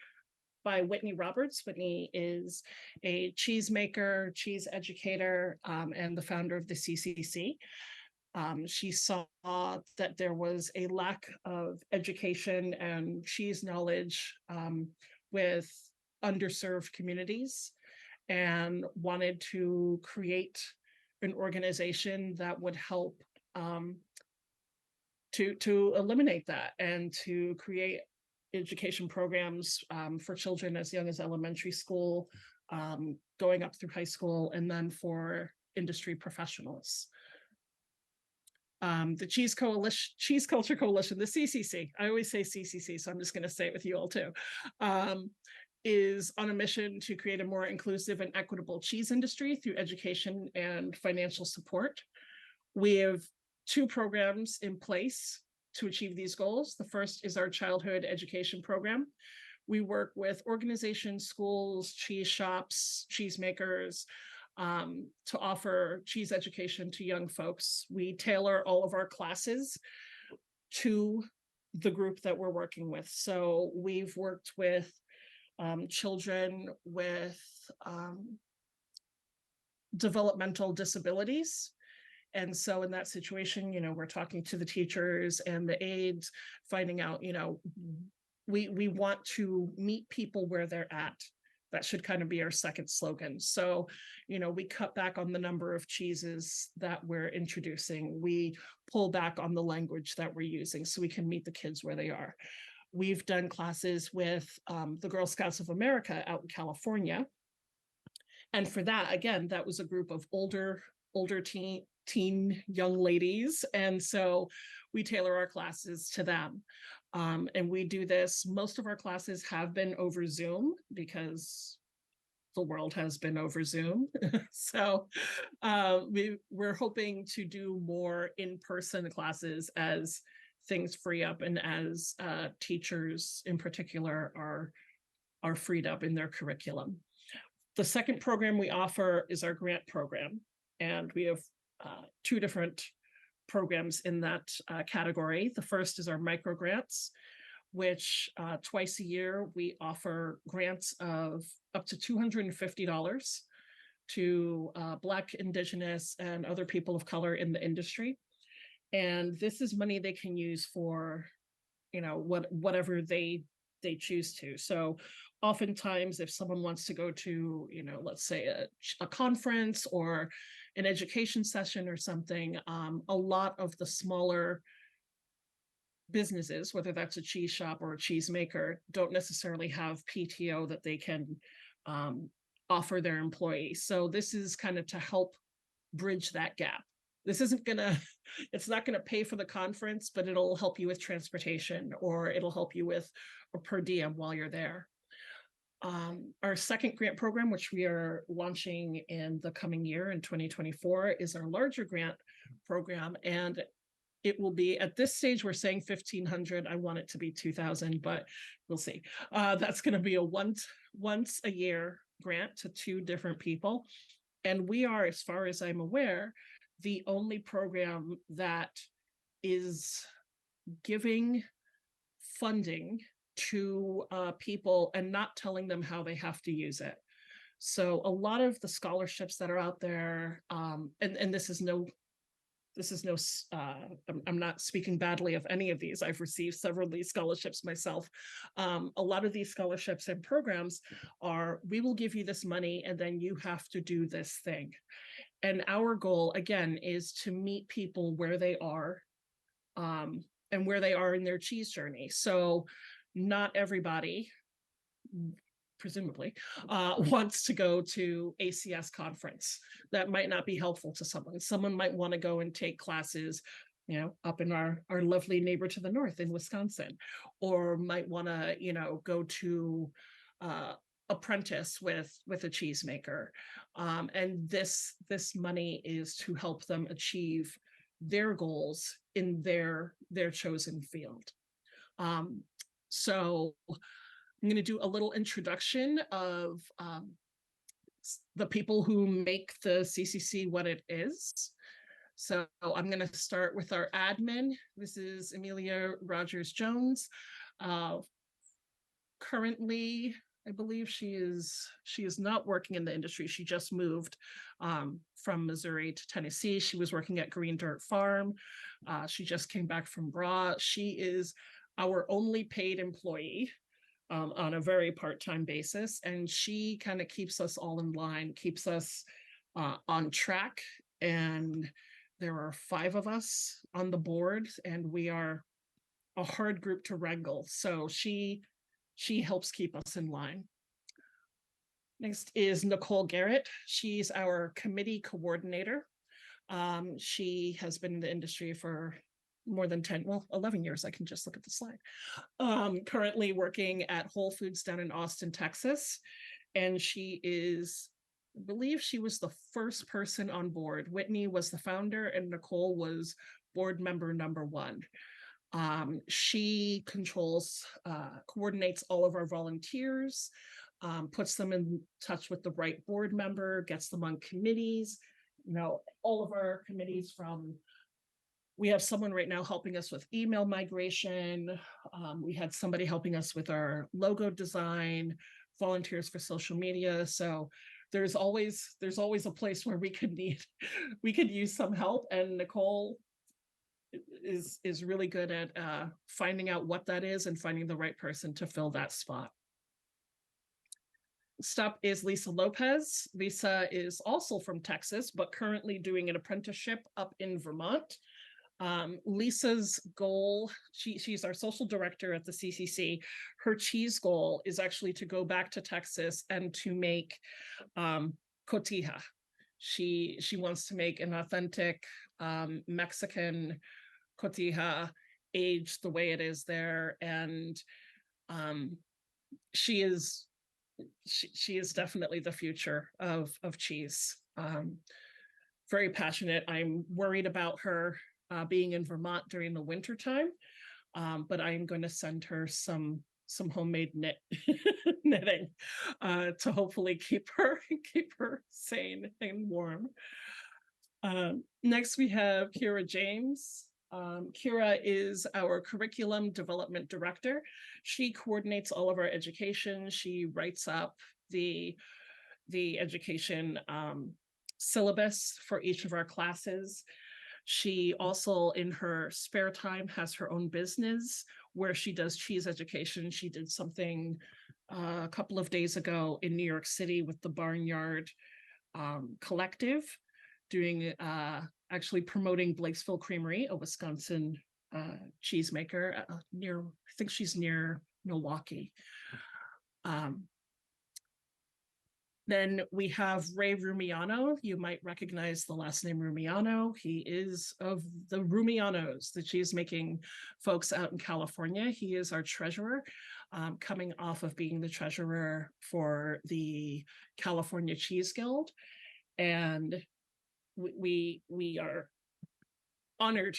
by Whitney Roberts. Whitney is a cheesemaker, cheese educator, and the founder of the CCC. She saw that there was a lack of education and cheese knowledge with underserved communities, and wanted to create an organization that would help to eliminate that and to create education programs for children as young as elementary school, going up through high school, and then for industry professionals. The Cheese Culture Coalition, the CCC, I always say CCC, so I'm just going to say it with you all too, is on a mission to create a more inclusive and equitable cheese industry through education and financial support. We have 2 programs in place to achieve these goals. The first is our childhood education program. We work with organizations, schools, cheese shops, cheesemakers, to offer cheese education to young folks. We tailor all of our classes to the group that we're working with. So we've worked with children with developmental disabilities. And so in that situation, we're talking to the teachers and the aides, finding out, we want to meet people where they're at. That should kind of be our second slogan. So, we cut back on the number of cheeses that we're introducing. We pull back on the language that we're using so we can meet the kids where they are. We've done classes with the Girl Scouts of America out in California. And for that, again, that was a group of older teen young ladies. And so we tailor our classes to them. And we do this, most of our classes have been over Zoom because the world has been over Zoom. So we're hoping to do more in-person classes as things free up and as teachers in particular are freed up in their curriculum. The second program we offer is our grant program. And we have 2 different programs in that category. The first is our micro grants, which twice a year we offer grants of up to $250 to Black, Indigenous, and other people of color in the industry. And this is money they can use for, whatever they choose to. So oftentimes if someone wants to go to, let's say a conference or an education session or something, a lot of the smaller businesses, whether that's a cheese shop or a cheesemaker, don't necessarily have PTO that they can offer their employees. So this is kind of to help bridge that gap. This isn't it's not gonna pay for the conference, but it'll help you with transportation, or it'll help you with a per diem while you're there. Our second grant program, which we are launching in the coming year in 2024, is our larger grant program. And it will be, at this stage, we're saying 1,500. I want it to be 2,000, but we'll see. That's going to be a once a year grant to 2 different people. And we are, as far as I'm aware, the only program that is giving funding to people and not telling them how they have to use it. So a lot of the scholarships that are out there, and this is no, I'm not speaking badly of any of these. I've received several of these scholarships myself. A lot of these scholarships and programs are, we will give you this money and then you have to do this thing. And our goal, again, is to meet people where they are, and where they are in their cheese journey. So not everybody, presumably, wants to go to ACS conference. That might not be helpful to someone. Someone might want to go and take classes, you know, up in our lovely neighbor to the north in Wisconsin, or might want to, you know, go to apprentice with a cheesemaker. And this money is to help them achieve their goals in their chosen field. So I'm going to do a little introduction of the people who make the CCC what it is. So I'm going to start with our admin. This is Amelia Rogers-Jones. Currently, I believe she is not working in the industry. She just moved from Missouri to Tennessee. She was working at Green Dirt Farm. She just came back from Bra. She is our only paid employee on a very part-time basis. And she kind of keeps us all in line, keeps us on track. And there are 5 of us on the board, and we are a hard group to wrangle. So she helps keep us in line. Next is Nicole Garrett. She's our committee coordinator. She has been in the industry for more than 11 years. I can just look at the slide. Currently working at Whole Foods down in Austin, Texas. And she is, I believe she was the first person on board. Whitney was the founder and Nicole was board member number 1. She controls, coordinates all of our volunteers, puts them in touch with the right board member, gets them on committees. You know, all of our committees we have someone right now helping us with email migration. We had somebody helping us with our logo design, volunteers for social media. So there's always a place where we could use some help, and Nicole is really good at finding out what that is and finding the right person to fill that spot. Next up is Lisa Lopez. Lisa is also from Texas, but currently doing an apprenticeship up in Vermont. Lisa's goal, she's our social director at the CCC. Her cheese goal is actually to go back to Texas and to make cotija. She wants to make an authentic Mexican cotija, aged the way it is there, and she is definitely the future of cheese. Very passionate. I'm worried about her being in Vermont during the winter time, but I am going to send her some homemade knitting to hopefully keep her sane and warm. Next, we have Kira James. Kira is our curriculum development director. She coordinates all of our education. She writes up the education syllabus for each of our classes. She also, in her spare time, has her own business where she does cheese education. She did something a couple of days ago in New York City with the Barnyard Collective, doing actually promoting Blakesville Creamery, a Wisconsin cheesemaker near, I think she's near Milwaukee. Then we have Ray Rumiano. You might recognize the last name Rumiano. He is of the Rumianos, the cheesemaking folks out in California. He is our treasurer, coming off of being the treasurer for the California Cheese Guild. And we are honored,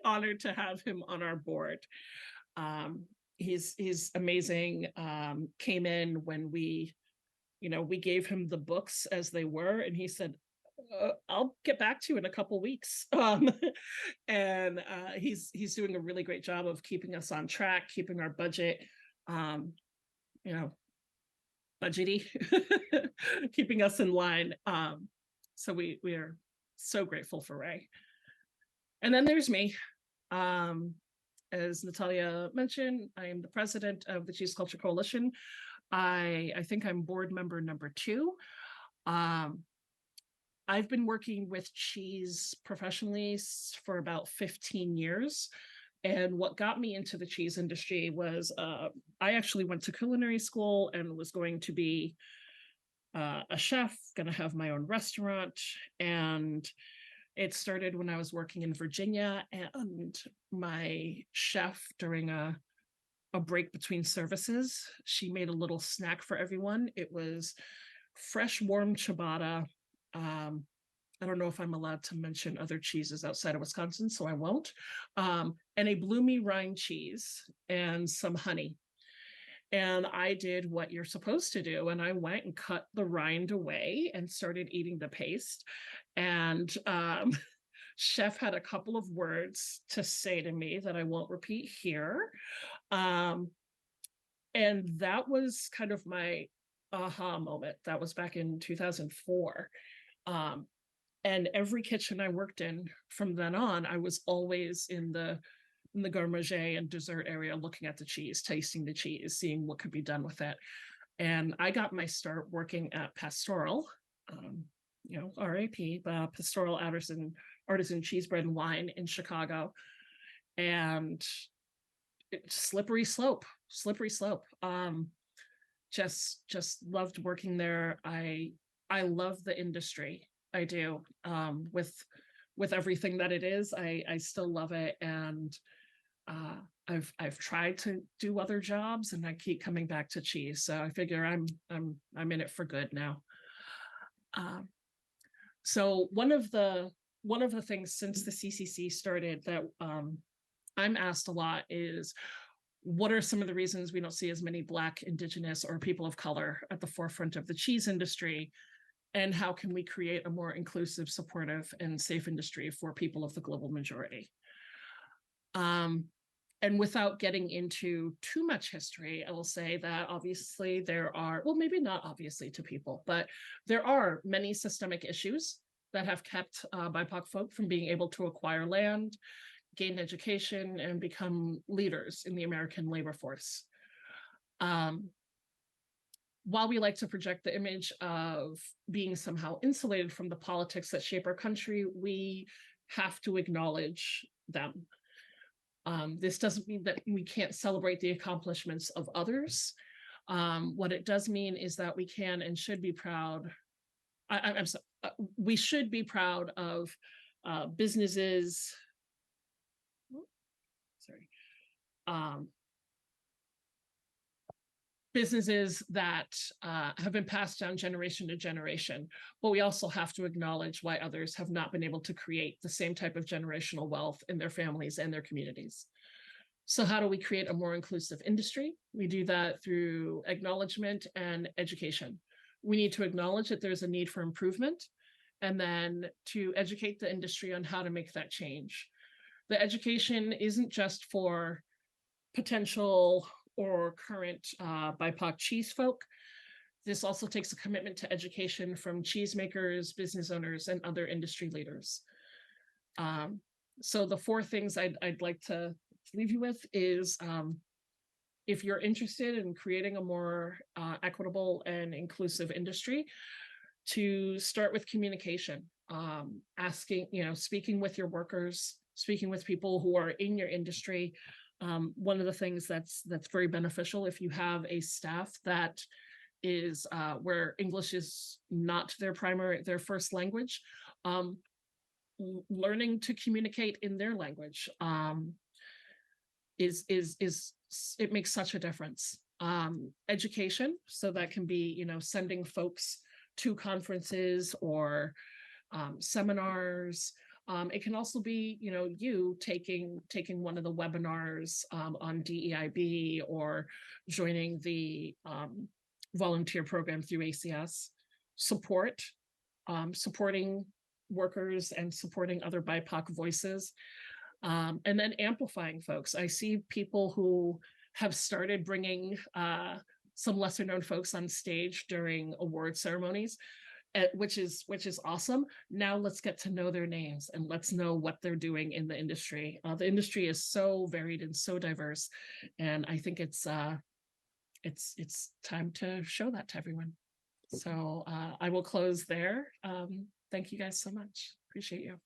honored to have him on our board. He's amazing. Came in when we gave him the books as they were, and he said, I'll get back to you in a couple weeks. And he's doing a really great job of keeping us on track, keeping our budget, budgety, keeping us in line. So we are so grateful for Ray. And then there's me. As Natalia mentioned, I am the president of the Cheese Culture Coalition. I think I'm board member number 2. I've been working with cheese professionally for about 15 years. And what got me into the cheese industry was I actually went to culinary school and was going to be a chef, going to have my own restaurant. And it started when I was working in Virginia, and my chef, during a break between services, she made a little snack for everyone. It was fresh, warm ciabatta. I don't know if I'm allowed to mention other cheeses outside of Wisconsin, so I won't. And a bloomy rind cheese and some honey. And I did what you're supposed to do. And I went and cut the rind away and started eating the paste. And chef had a couple of words to say to me that I won't repeat here. And that was kind of my aha moment. That was back in 2004. And every kitchen I worked in from then on, I was always in the gourmet and dessert area, looking at the cheese, tasting the cheese, seeing what could be done with it. And I got my start working at Pastoral, RAP, Pastoral Artisan Cheese Bread and Wine in Chicago. And slippery slope. Just loved working there. I love the industry. I do. With everything that it is, I still love it. And I've tried to do other jobs, and I keep coming back to cheese. So I figure I'm in it for good now. So one of the things since the CCC started that I'm asked a lot is, what are some of the reasons we don't see as many Black, Indigenous, or people of color at the forefront of the cheese industry? And how can we create a more inclusive, supportive, and safe industry for people of the global majority? And without getting into too much history, I will say that obviously there are, well, maybe not obviously to people, but there are many systemic issues that have kept BIPOC folk from being able to acquire land, gain education, and become leaders in the American labor force. While we like to project the image of being somehow insulated from the politics that shape our country, we have to acknowledge them. This doesn't mean that we can't celebrate the accomplishments of others. What it does mean is that we can and should be proud. We should be proud of businesses. Businesses that have been passed down generation to generation, but we also have to acknowledge why others have not been able to create the same type of generational wealth in their families and their communities. So how do we create a more inclusive industry? We do that through acknowledgement and education. We need to acknowledge that there's a need for improvement, and then to educate the industry on how to make that change. The education isn't just for potential or current BIPOC cheese folk. This also takes a commitment to education from cheesemakers, business owners, and other industry leaders. So the 4 things I'd like to leave you with is, if you're interested in creating a more equitable and inclusive industry, to start with communication, speaking with your workers, speaking with people who are in your industry. One of the things that's very beneficial, if you have a staff that is where English is not their first language, learning to communicate in their language it makes such a difference. Education, so that can be sending folks to conferences or seminars, It can also be, you taking one of the webinars on DEIB, or joining the volunteer program through ACS. Supporting workers and supporting other BIPOC voices, and then amplifying folks. I see people who have started bringing some lesser known folks on stage during award ceremonies, which is awesome. Now let's get to know their names and let's know what they're doing in the industry. The industry is so varied and so diverse, and I think it's time to show that to everyone. So I will close there. Thank you guys so much. Appreciate you.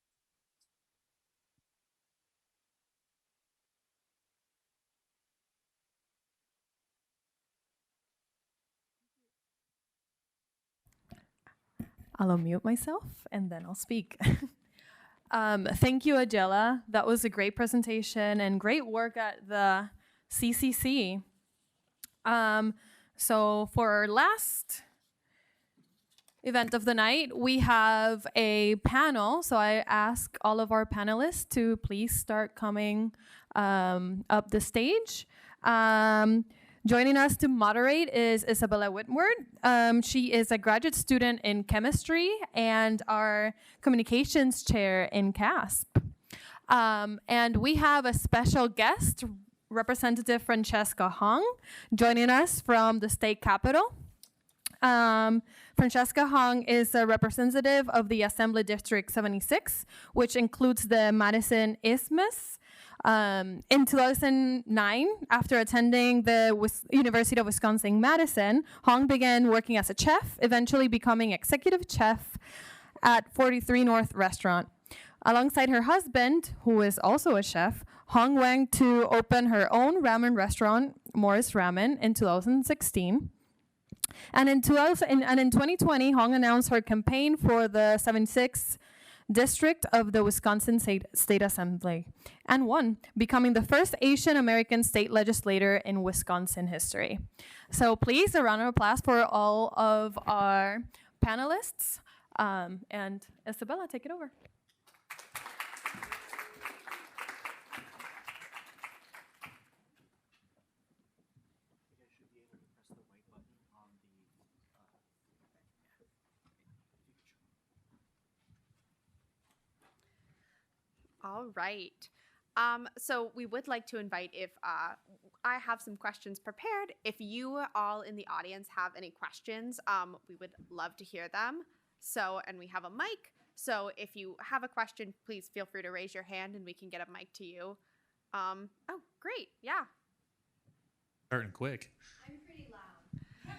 I'll unmute myself and then I'll speak. Thank you, Agela. That was a great presentation and great work at the CCC. So for our last event of the night, we have a panel. So I ask all of our panelists to please start coming up the stage. Joining us to moderate is Isabella Whitworth. She is a graduate student in chemistry and our communications chair in CaSP. And we have a special guest, Representative Francesca Hong, joining us from the state capitol. Francesca Hong is a representative of the Assembly District 76, which includes the Madison Isthmus. In 2009, after attending the University of Wisconsin-Madison, Hong began working as a chef, eventually becoming executive chef at 43 North Restaurant. Alongside her husband, who is also a chef, Hong went to open her own ramen restaurant, Morris Ramen, in 2016. And in 2020, Hong announced her campaign for the 76th District of the Wisconsin State Assembly and won, becoming the first Asian American state legislator in Wisconsin history. So please, a round of applause for all of our panelists. And Isabella, take it over. All right. So we would like to invite, if I have some questions prepared, if you all in the audience have any questions, we would love to hear them. So, and we have a mic. So if you have a question, please feel free to raise your hand and we can get a mic to you. Oh, great. Yeah. Starting quick. I'm pretty loud.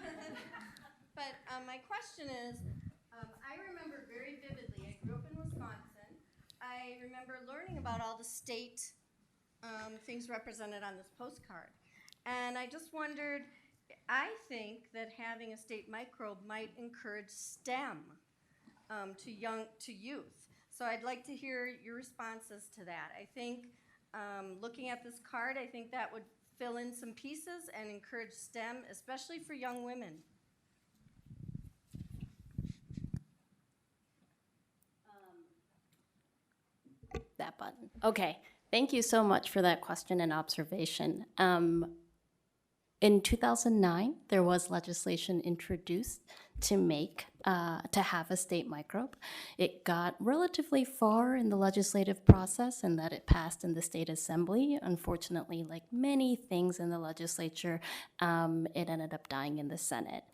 But my question is, I remember very vividly, I grew up in Wisconsin. I remember learning about all the state things represented on this postcard. And I just wondered, I think that having a state microbe might encourage STEM to youth. So I'd like to hear your responses to that. I think looking at this card, I think that would fill in some pieces and encourage STEM, especially for young women. That button. Okay, thank you so much for that question and observation. In 2009, there was legislation introduced to have a state microbe. It got relatively far in the legislative process and that it passed in the state assembly. Unfortunately, like many things in the legislature, it ended up dying in the Senate.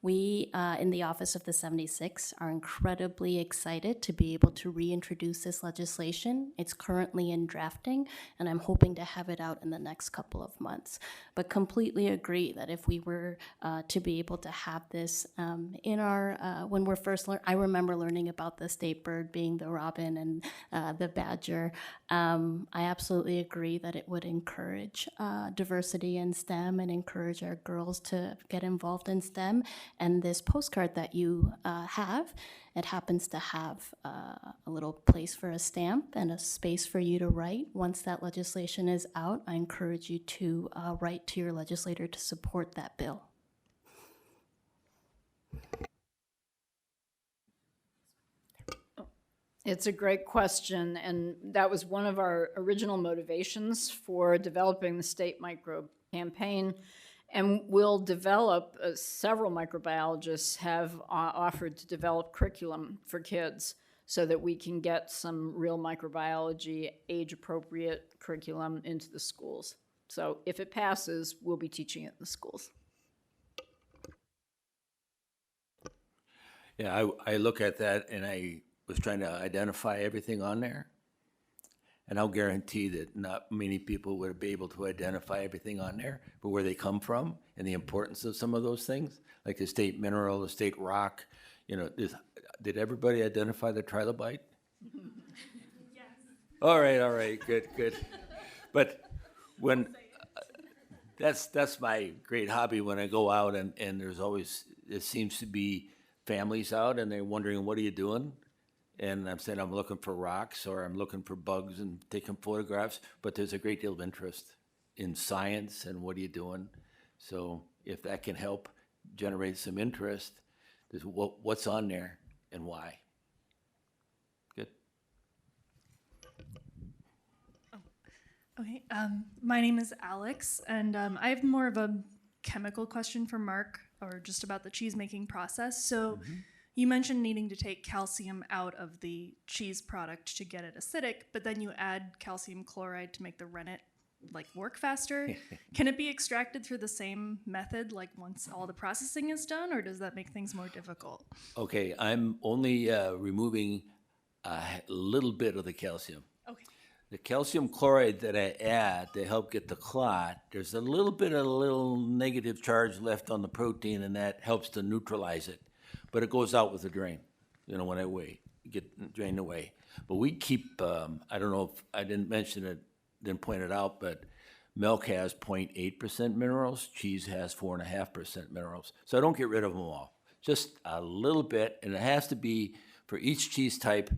We, in the Office of the 76, are incredibly excited to be able to reintroduce this legislation. It's currently in drafting, and I'm hoping to have it out in the next couple of months. But completely agree that if we were to be able to have this in our when we're first I remember learning about the state bird being the robin and the badger. I absolutely agree that it would encourage diversity in STEM and encourage our girls to get involved in STEM. And this postcard that you have, it happens to have a little place for a stamp and a space for you to write. Once that legislation is out, I encourage you to write to your legislator to support that bill. It's a great question, and that was one of our original motivations for developing the state microbe campaign. And we'll develop, several microbiologists have offered to develop curriculum for kids so that we can get some real microbiology, age-appropriate curriculum into the schools. So if it passes, we'll be teaching it in the schools. Yeah, I look at that and I was trying to identify everything on there. And I'll guarantee that not many people would be able to identify everything on there, but where they come from and the importance of some of those things, like the state mineral, the state rock, did everybody identify the trilobite? Yes. All right, good. But when, that's my great hobby when I go out and there's always, it seems to be families out and they're wondering, what are you doing? And I'm saying I'm looking for rocks or I'm looking for bugs and taking photographs, but there's a great deal of interest in science and what are you doing? So if that can help generate some interest, there's what's on there and why. Good. Okay, my name is Alex, and I have more of a chemical question for Mark, or just about the cheese making process. So you mentioned needing to take calcium out of the cheese product to get it acidic, but then you add calcium chloride to make the rennet work faster. Can it be extracted through the same method, like once all the processing is done, or does that make things more difficult? Okay, I'm only removing a little bit of the calcium. Okay. The calcium chloride that I add to help get the clot, there's a little negative charge left on the protein, and that helps to neutralize it. But it goes out with the drain, when I get drained away. But we keep, I don't know if I didn't mention it, didn't point it out, but milk has 0.8% minerals, cheese has 4.5% minerals. So I don't get rid of them all, just a little bit, and it has to be, for each cheese type,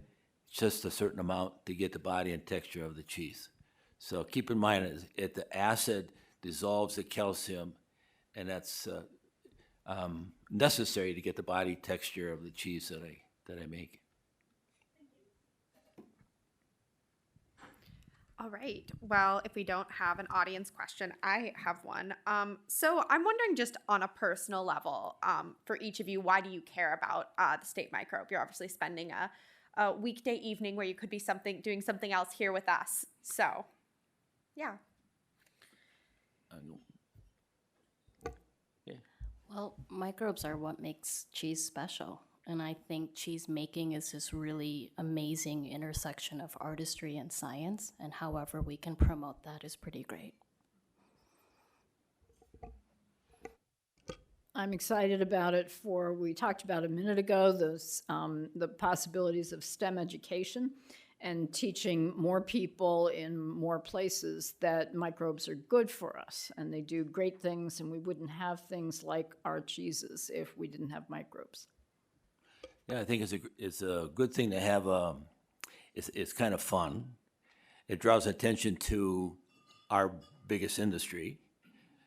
just a certain amount to get the body and texture of the cheese. So keep in mind, the acid dissolves the calcium, and that's necessary to get the body texture of the cheese that I make. All right. Well, if we don't have an audience question, I have one. So I'm wondering, just on a personal level, for each of you, why do you care about the state microbe? You're obviously spending a weekday evening where you could be doing something else here with us. So, yeah. Well, microbes are what makes cheese special. And I think cheese making is this really amazing intersection of artistry and science. And however we can promote that is pretty great. I'm excited about it we talked about a minute ago, the possibilities of STEM education and teaching more people in more places that microbes are good for us and they do great things, and we wouldn't have things like our cheeses if we didn't have microbes. Yeah, I think it's a good thing to have. It's kind of fun. It draws attention to our biggest industry.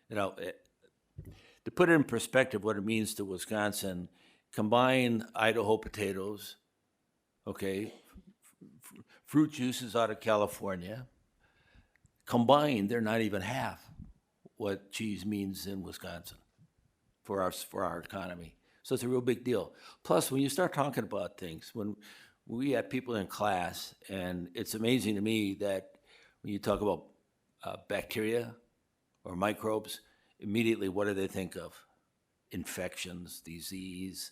To put it in perspective, what it means to Wisconsin, combine Idaho potatoes, okay, fruit juices out of California. Combined, they're not even half what cheese means in Wisconsin for our economy. So it's a real big deal. Plus, when you start talking about things, when we have people in class, and it's amazing to me that when you talk about bacteria or microbes, immediately what do they think of? Infections, disease.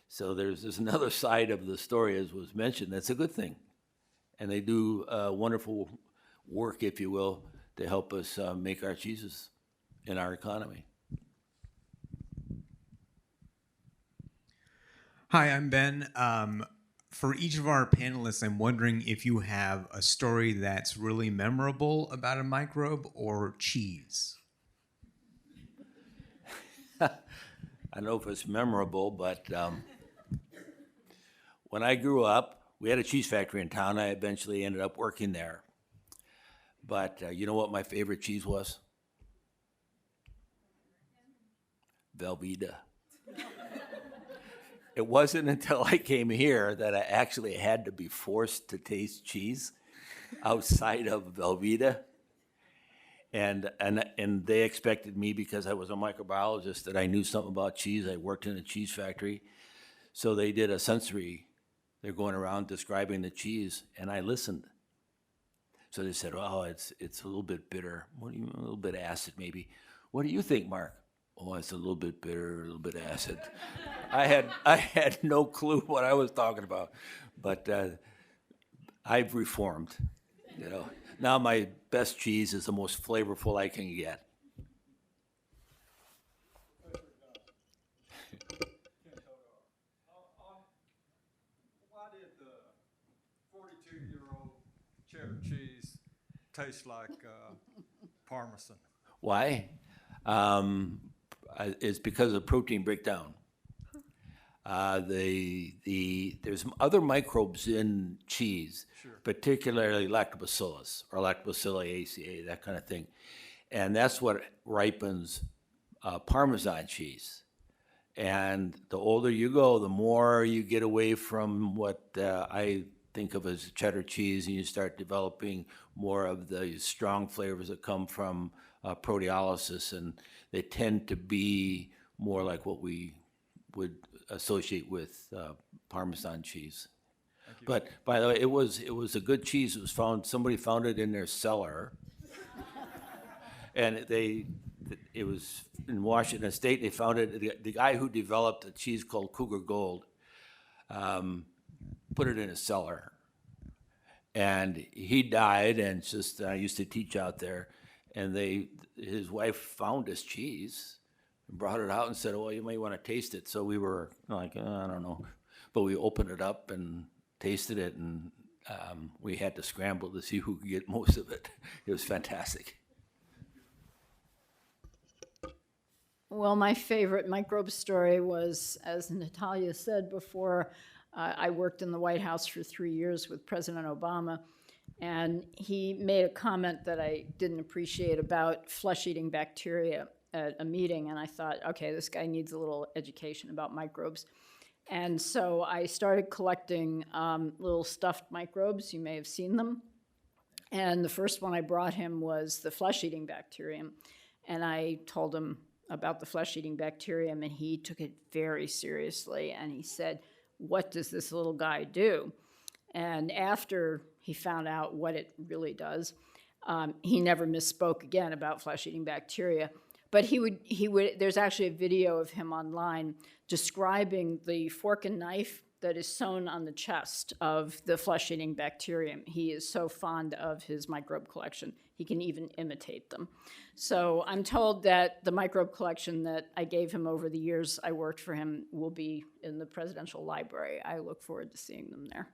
So there's another side of the story, as was mentioned, that's a good thing. And they do wonderful work, if you will, to help us make our cheeses in our economy. Hi, I'm Ben. For each of our panelists, I'm wondering if you have a story that's really memorable about a microbe or cheese. I don't know if it's memorable, but when I grew up, we had a cheese factory in town. I eventually ended up working there. But you know what my favorite cheese was? Velveeta. It wasn't until I came here that I actually had to be forced to taste cheese outside of Velveeta. And they expected me, because I was a microbiologist, that I knew something about cheese. I worked in a cheese factory. So they did a sensory. They're going around describing the cheese, and I listened. So they said, "Oh, it's a little bit bitter. A little bit acid, maybe. What do you think, Mark?" "Oh, it's a little bit bitter, a little bit acid." I had no clue what I was talking about, but I've reformed. You know, now my best cheese is the most flavorful I can get. Why did the 42-year-old cheddar cheese taste like Parmesan? Why? It's because of protein breakdown. There's some other microbes in cheese, Sure. particularly lactobacillus or Lactobacilli aca, that kind of thing. And that's what ripens Parmesan cheese. And the older you go, the more you get away from what I think of as cheddar cheese, and you start developing more of the strong flavors that come from proteolysis, and they tend to be more like what we would associate with Parmesan cheese. But by the way, it was a good cheese. It was somebody found it in their cellar, and it was in Washington State. They found it. The guy who developed a cheese called Cougar Gold put it in a cellar, and he died. And just I used to teach out there, and his wife found this cheese, brought it out and said, "Oh, you may want to taste it." So we were like, I don't know. But we opened it up and tasted it, and we had to scramble to see who could get most of it. It was fantastic. Well, my favorite microbe story was, as Natalia said before, I worked in the White House for 3 years with President Obama, and he made a comment that I didn't appreciate about flesh-eating bacteria at a meeting, and I thought, okay, this guy needs a little education about microbes. And so I started collecting little stuffed microbes. You may have seen them. And the first one I brought him was the flesh-eating bacterium. And I told him about the flesh-eating bacterium, and he took it very seriously. And he said, "What does this little guy do?" And after he found out what it really does, he never misspoke again about flesh-eating bacteria. But he would, there's actually a video of him online describing the fork and knife that is sewn on the chest of the flesh-eating bacterium. He is so fond of his microbe collection, he can even imitate them. So I'm told that the microbe collection that I gave him over the years I worked for him will be in the presidential library. I look forward to seeing them there.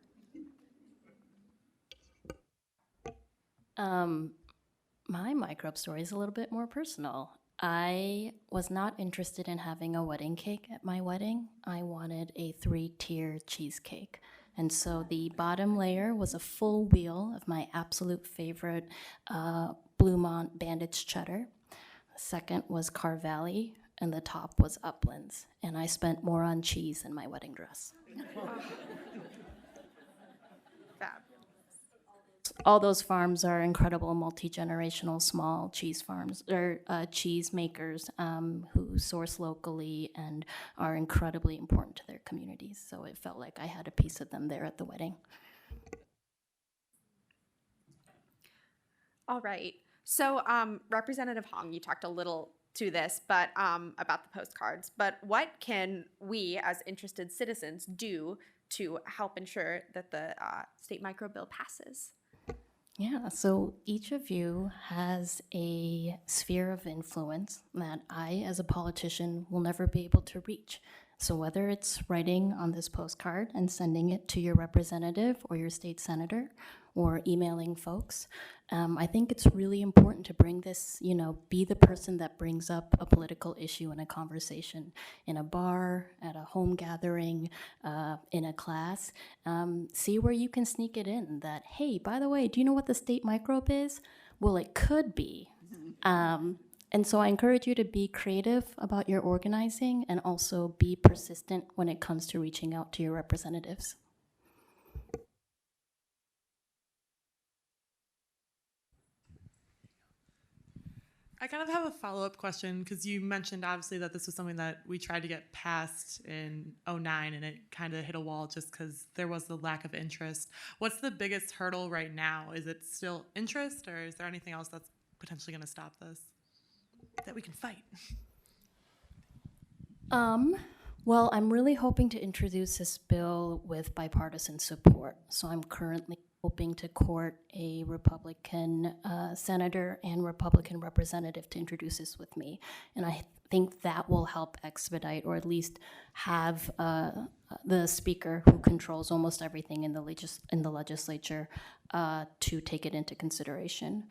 My microbe story is a little bit more personal. I was not interested in having a wedding cake at my wedding. I wanted a 3-tier cheesecake. And so the bottom layer was a full wheel of my absolute favorite Bluemont Bandage cheddar. The second was Carvalli, and the top was Uplands. And I spent more on cheese in my wedding dress. All those farms are incredible multi-generational small cheese farms, or cheesemakers who source locally and are incredibly important to their communities. So it felt like I had a piece of them there at the wedding. All right. So Representative Hong, you talked a little to this, but about the postcards. But what can we as interested citizens do to help ensure that the state microbe bill passes? Yeah, so each of you has a sphere of influence that I, as a politician, will never be able to reach. So whether it's writing on this postcard and sending it to your representative or your state senator, or emailing folks, I think it's really important to bring this, be the person that brings up a political issue in a conversation, in a bar, at a home gathering, in a class. See where you can sneak it in that, hey, by the way, do you know what the state microbe is? Well, it could be. And so I encourage you to be creative about your organizing and also be persistent when it comes to reaching out to your representatives. I kind of have a follow-up question because you mentioned obviously that this was something that we tried to get passed in '09 and it kind of hit a wall just because there was the lack of interest. What's the biggest hurdle right now? Is it still interest, or is there anything else that's potentially going to stop this that we can fight? Well, I'm really hoping to introduce this bill with bipartisan support. So I'm currently hoping to court a Republican senator and Republican representative to introduce this with me. And I think that will help expedite, or at least have the speaker, who controls almost everything in the legislature, to take it into consideration.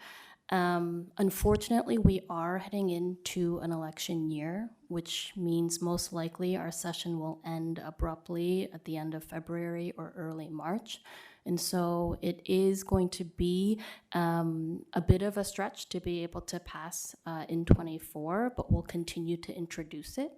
Unfortunately, we are heading into an election year, which means most likely our session will end abruptly at the end of February or early March. And so it is going to be a bit of a stretch to be able to pass in '24, but we'll continue to introduce it.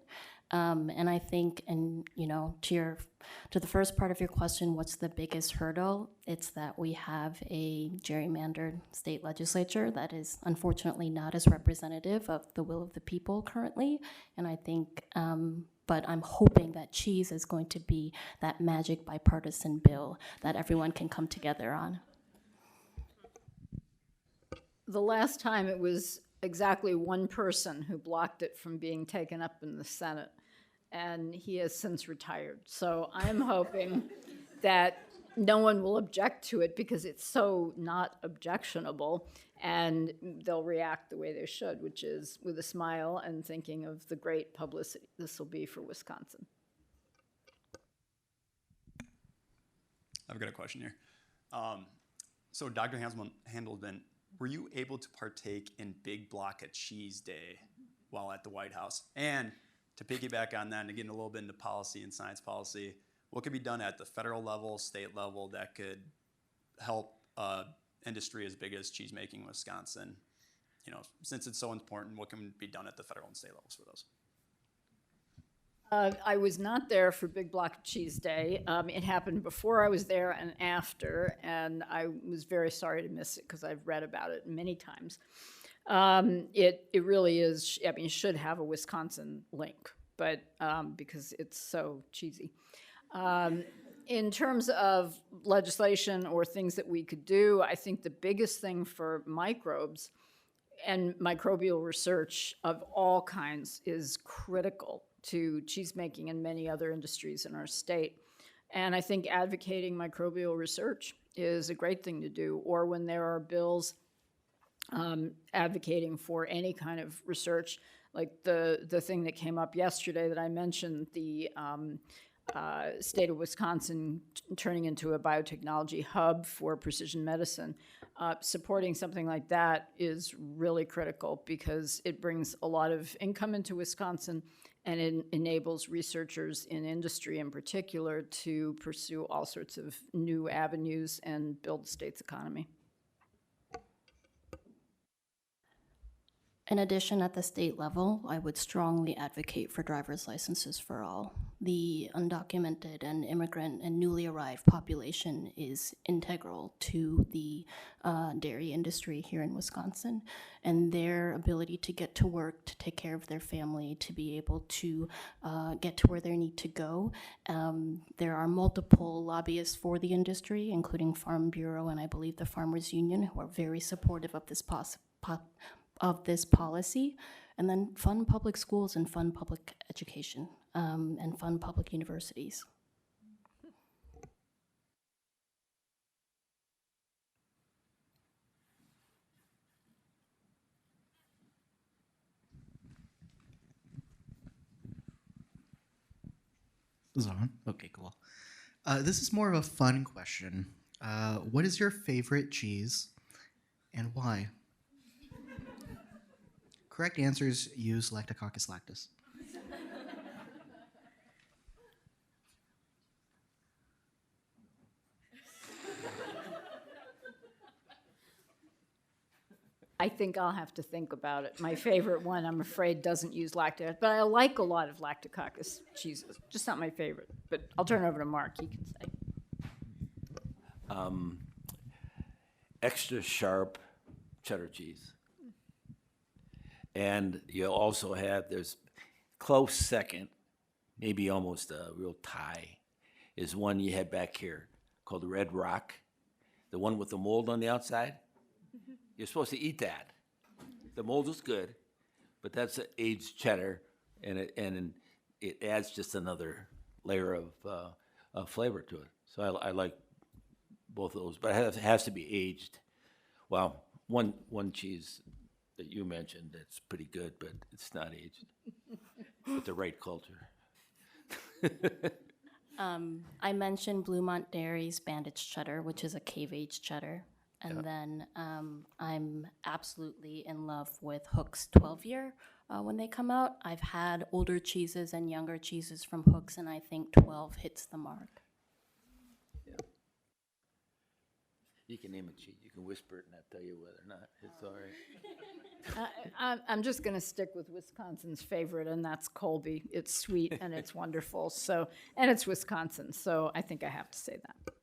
And I think, and to the first part of your question, what's the biggest hurdle? It's that we have a gerrymandered state legislature that is unfortunately not as representative of the will of the people currently. And I think, but I'm hoping that cheese is going to be that magic bipartisan bill that everyone can come together on. The last time it was exactly one person who blocked it from being taken up in the Senate, and he has since retired. So I'm hoping that no one will object to it because it's so not objectionable, and they'll react the way they should, which is with a smile and thinking of the great publicity this will be for Wisconsin. I've got a question here. So Dr. Handelsman, were you able to partake in Big Block of Cheese Day while at the White House? And to piggyback on that and to get a little bit into policy and science policy, what could be done at the federal level, state level that could help industry as big as cheesemaking in Wisconsin? Since it's so important, what can be done at the federal and state levels for those? I was not there for Big Block of Cheese Day. It happened before I was there and after, and I was very sorry to miss it because I've read about it many times. It really is, I mean, it should have a Wisconsin link, but because it's so cheesy. In terms of legislation or things that we could do, I think the biggest thing for microbes and microbial research of all kinds is critical to cheesemaking and many other industries in our state. And I think advocating microbial research is a great thing to do, or when there are bills advocating for any kind of research, like the thing that came up yesterday that I mentioned, the state of Wisconsin turning into a biotechnology hub for precision medicine. Supporting something like that is really critical because it brings a lot of income into Wisconsin, and it enables researchers in industry in particular to pursue all sorts of new avenues and build the state's economy. In addition, at the state level, I would strongly advocate for driver's licenses for all. The undocumented and immigrant and newly arrived population is integral to the dairy industry here in Wisconsin, and their ability to get to work, to take care of their family, to be able to get to where they need to go. There are multiple lobbyists for the industry, including Farm Bureau and I believe the Farmers Union, who are very supportive of this policy, and then fund public schools and fund public education and fund public universities. This is on? Okay, cool. This is more of a fun question. What is your favorite cheese and why? Correct answers use Lactococcus lactis. I think I'll have to think about it. My favorite one, I'm afraid, doesn't use lactose, but I like a lot of lactococcus cheeses. Just not my favorite. But I'll turn it over to Mark. He can say. Extra sharp cheddar cheese. And you also have, there's close second, maybe almost a real tie, is one you had back here called Red Rock, the one with the mold on the outside. You're supposed to eat that. The mold is good, but that's an aged cheddar, and it adds just another layer of flavor to it. So I like both of those, but it has to be aged. Well, one cheese that you mentioned that's pretty good, but it's not aged with the right culture. I mentioned Bluemont Dairy's Bandage Cheddar, which is a cave-aged cheddar. And then I'm absolutely in love with Hook's 12-year when they come out. I've had older cheeses and younger cheeses from Hook's, and I think 12 hits the mark. Yeah. You can name a cheese. You can whisper it and I'll tell you whether or not it's all right. I'm just going to stick with Wisconsin's favorite, and that's Colby. It's sweet and it's wonderful. So, and it's Wisconsin, so I think I have to say that.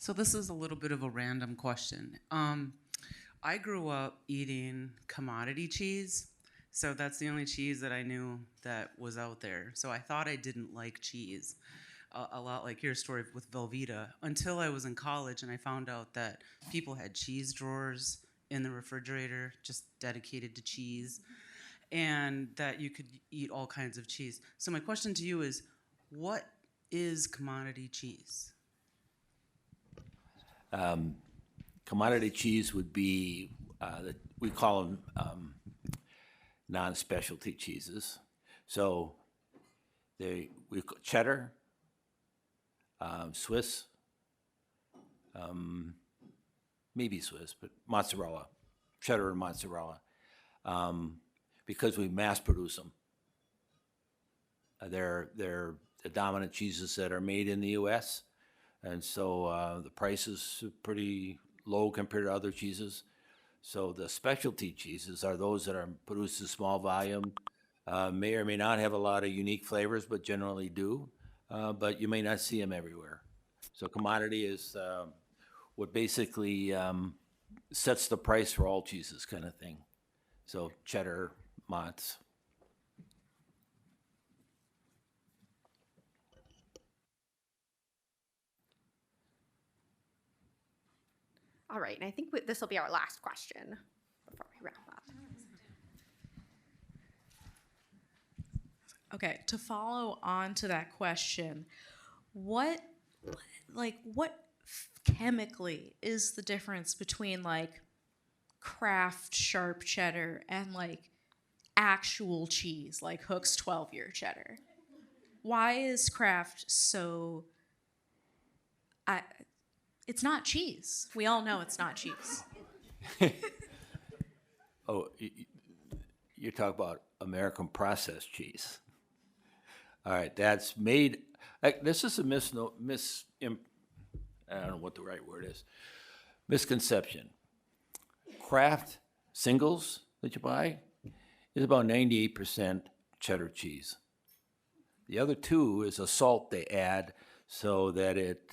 So this is a little bit of a random question. I grew up eating commodity cheese, so that's the only cheese that I knew that was out there. So I thought I didn't like cheese, a lot like your story with Velveeta, until I was in college and I found out that people had cheese drawers in the refrigerator just dedicated to cheese, and that you could eat all kinds of cheese. So my question to you is, what is commodity cheese? Commodity cheese would be, we call them non-specialty cheeses. So cheddar, Swiss, maybe Swiss, but mozzarella, cheddar and mozzarella, because we mass produce them. They're the dominant cheeses that are made in the U.S., and so the price is pretty low compared to other cheeses. So the specialty cheeses are those that are produced in small volume, may or may not have a lot of unique flavors, but generally do. But you may not see them everywhere. So commodity is what basically sets the price for all cheeses, kind of thing. So cheddar, mozz. All right, and I think this will be our last question before we wrap up. Okay, to follow on to that question, what chemically is the difference between like Kraft sharp cheddar and like actual cheese, like Hook's 12-year cheddar? Why is Kraft so... It's not cheese. We all know it's not cheese. Oh, you talk about American processed cheese. All right, that's made. This is a I don't know what the right word is. Misconception. Kraft singles that you buy is about 98% cheddar cheese. The other two is a salt they add so that it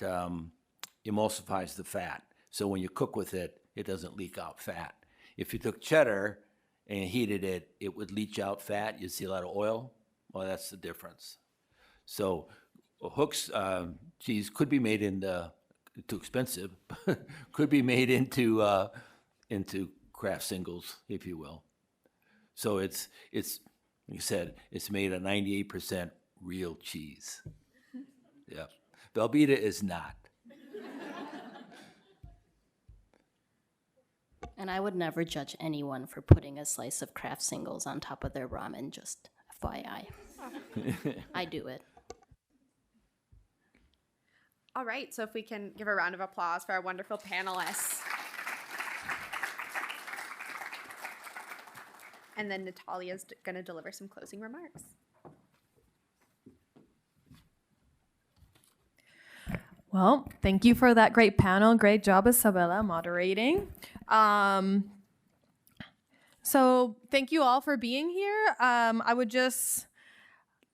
emulsifies the fat. So when you cook with it, it doesn't leak out fat. If you took cheddar and heated it, it would leach out fat. You'd see a lot of oil. Well, that's the difference. So Hook's cheese could be made into, too expensive, could be made into Kraft singles, if you will. So it's like you said, it's made of 98% real cheese. Yeah. Velveeta is not. And I would never judge anyone for putting a slice of Kraft singles on top of their ramen, just FYI. I do it. All right, so if we can give a round of applause for our wonderful panelists. and then Natalia's going to deliver some closing remarks. Well, thank you for that great panel. Great job, Isabella, moderating. So thank you all for being here. I would just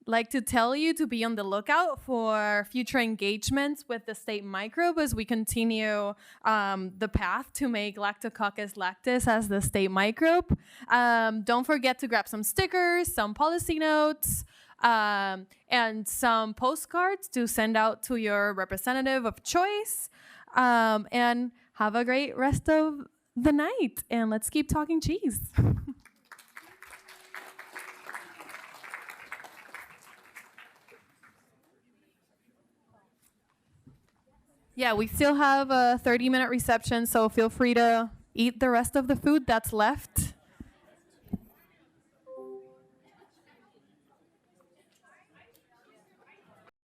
like to tell you to be on the lookout for future engagements with the State Microbe as we continue the path to make Lactococcus lactis as the State Microbe. Don't forget to grab some stickers, some policy notes, and some postcards to send out to your representative of choice. And have a great rest of the night. And let's keep talking cheese. Yeah, we still have a 30-minute reception, so feel free to eat the rest of the food that's left.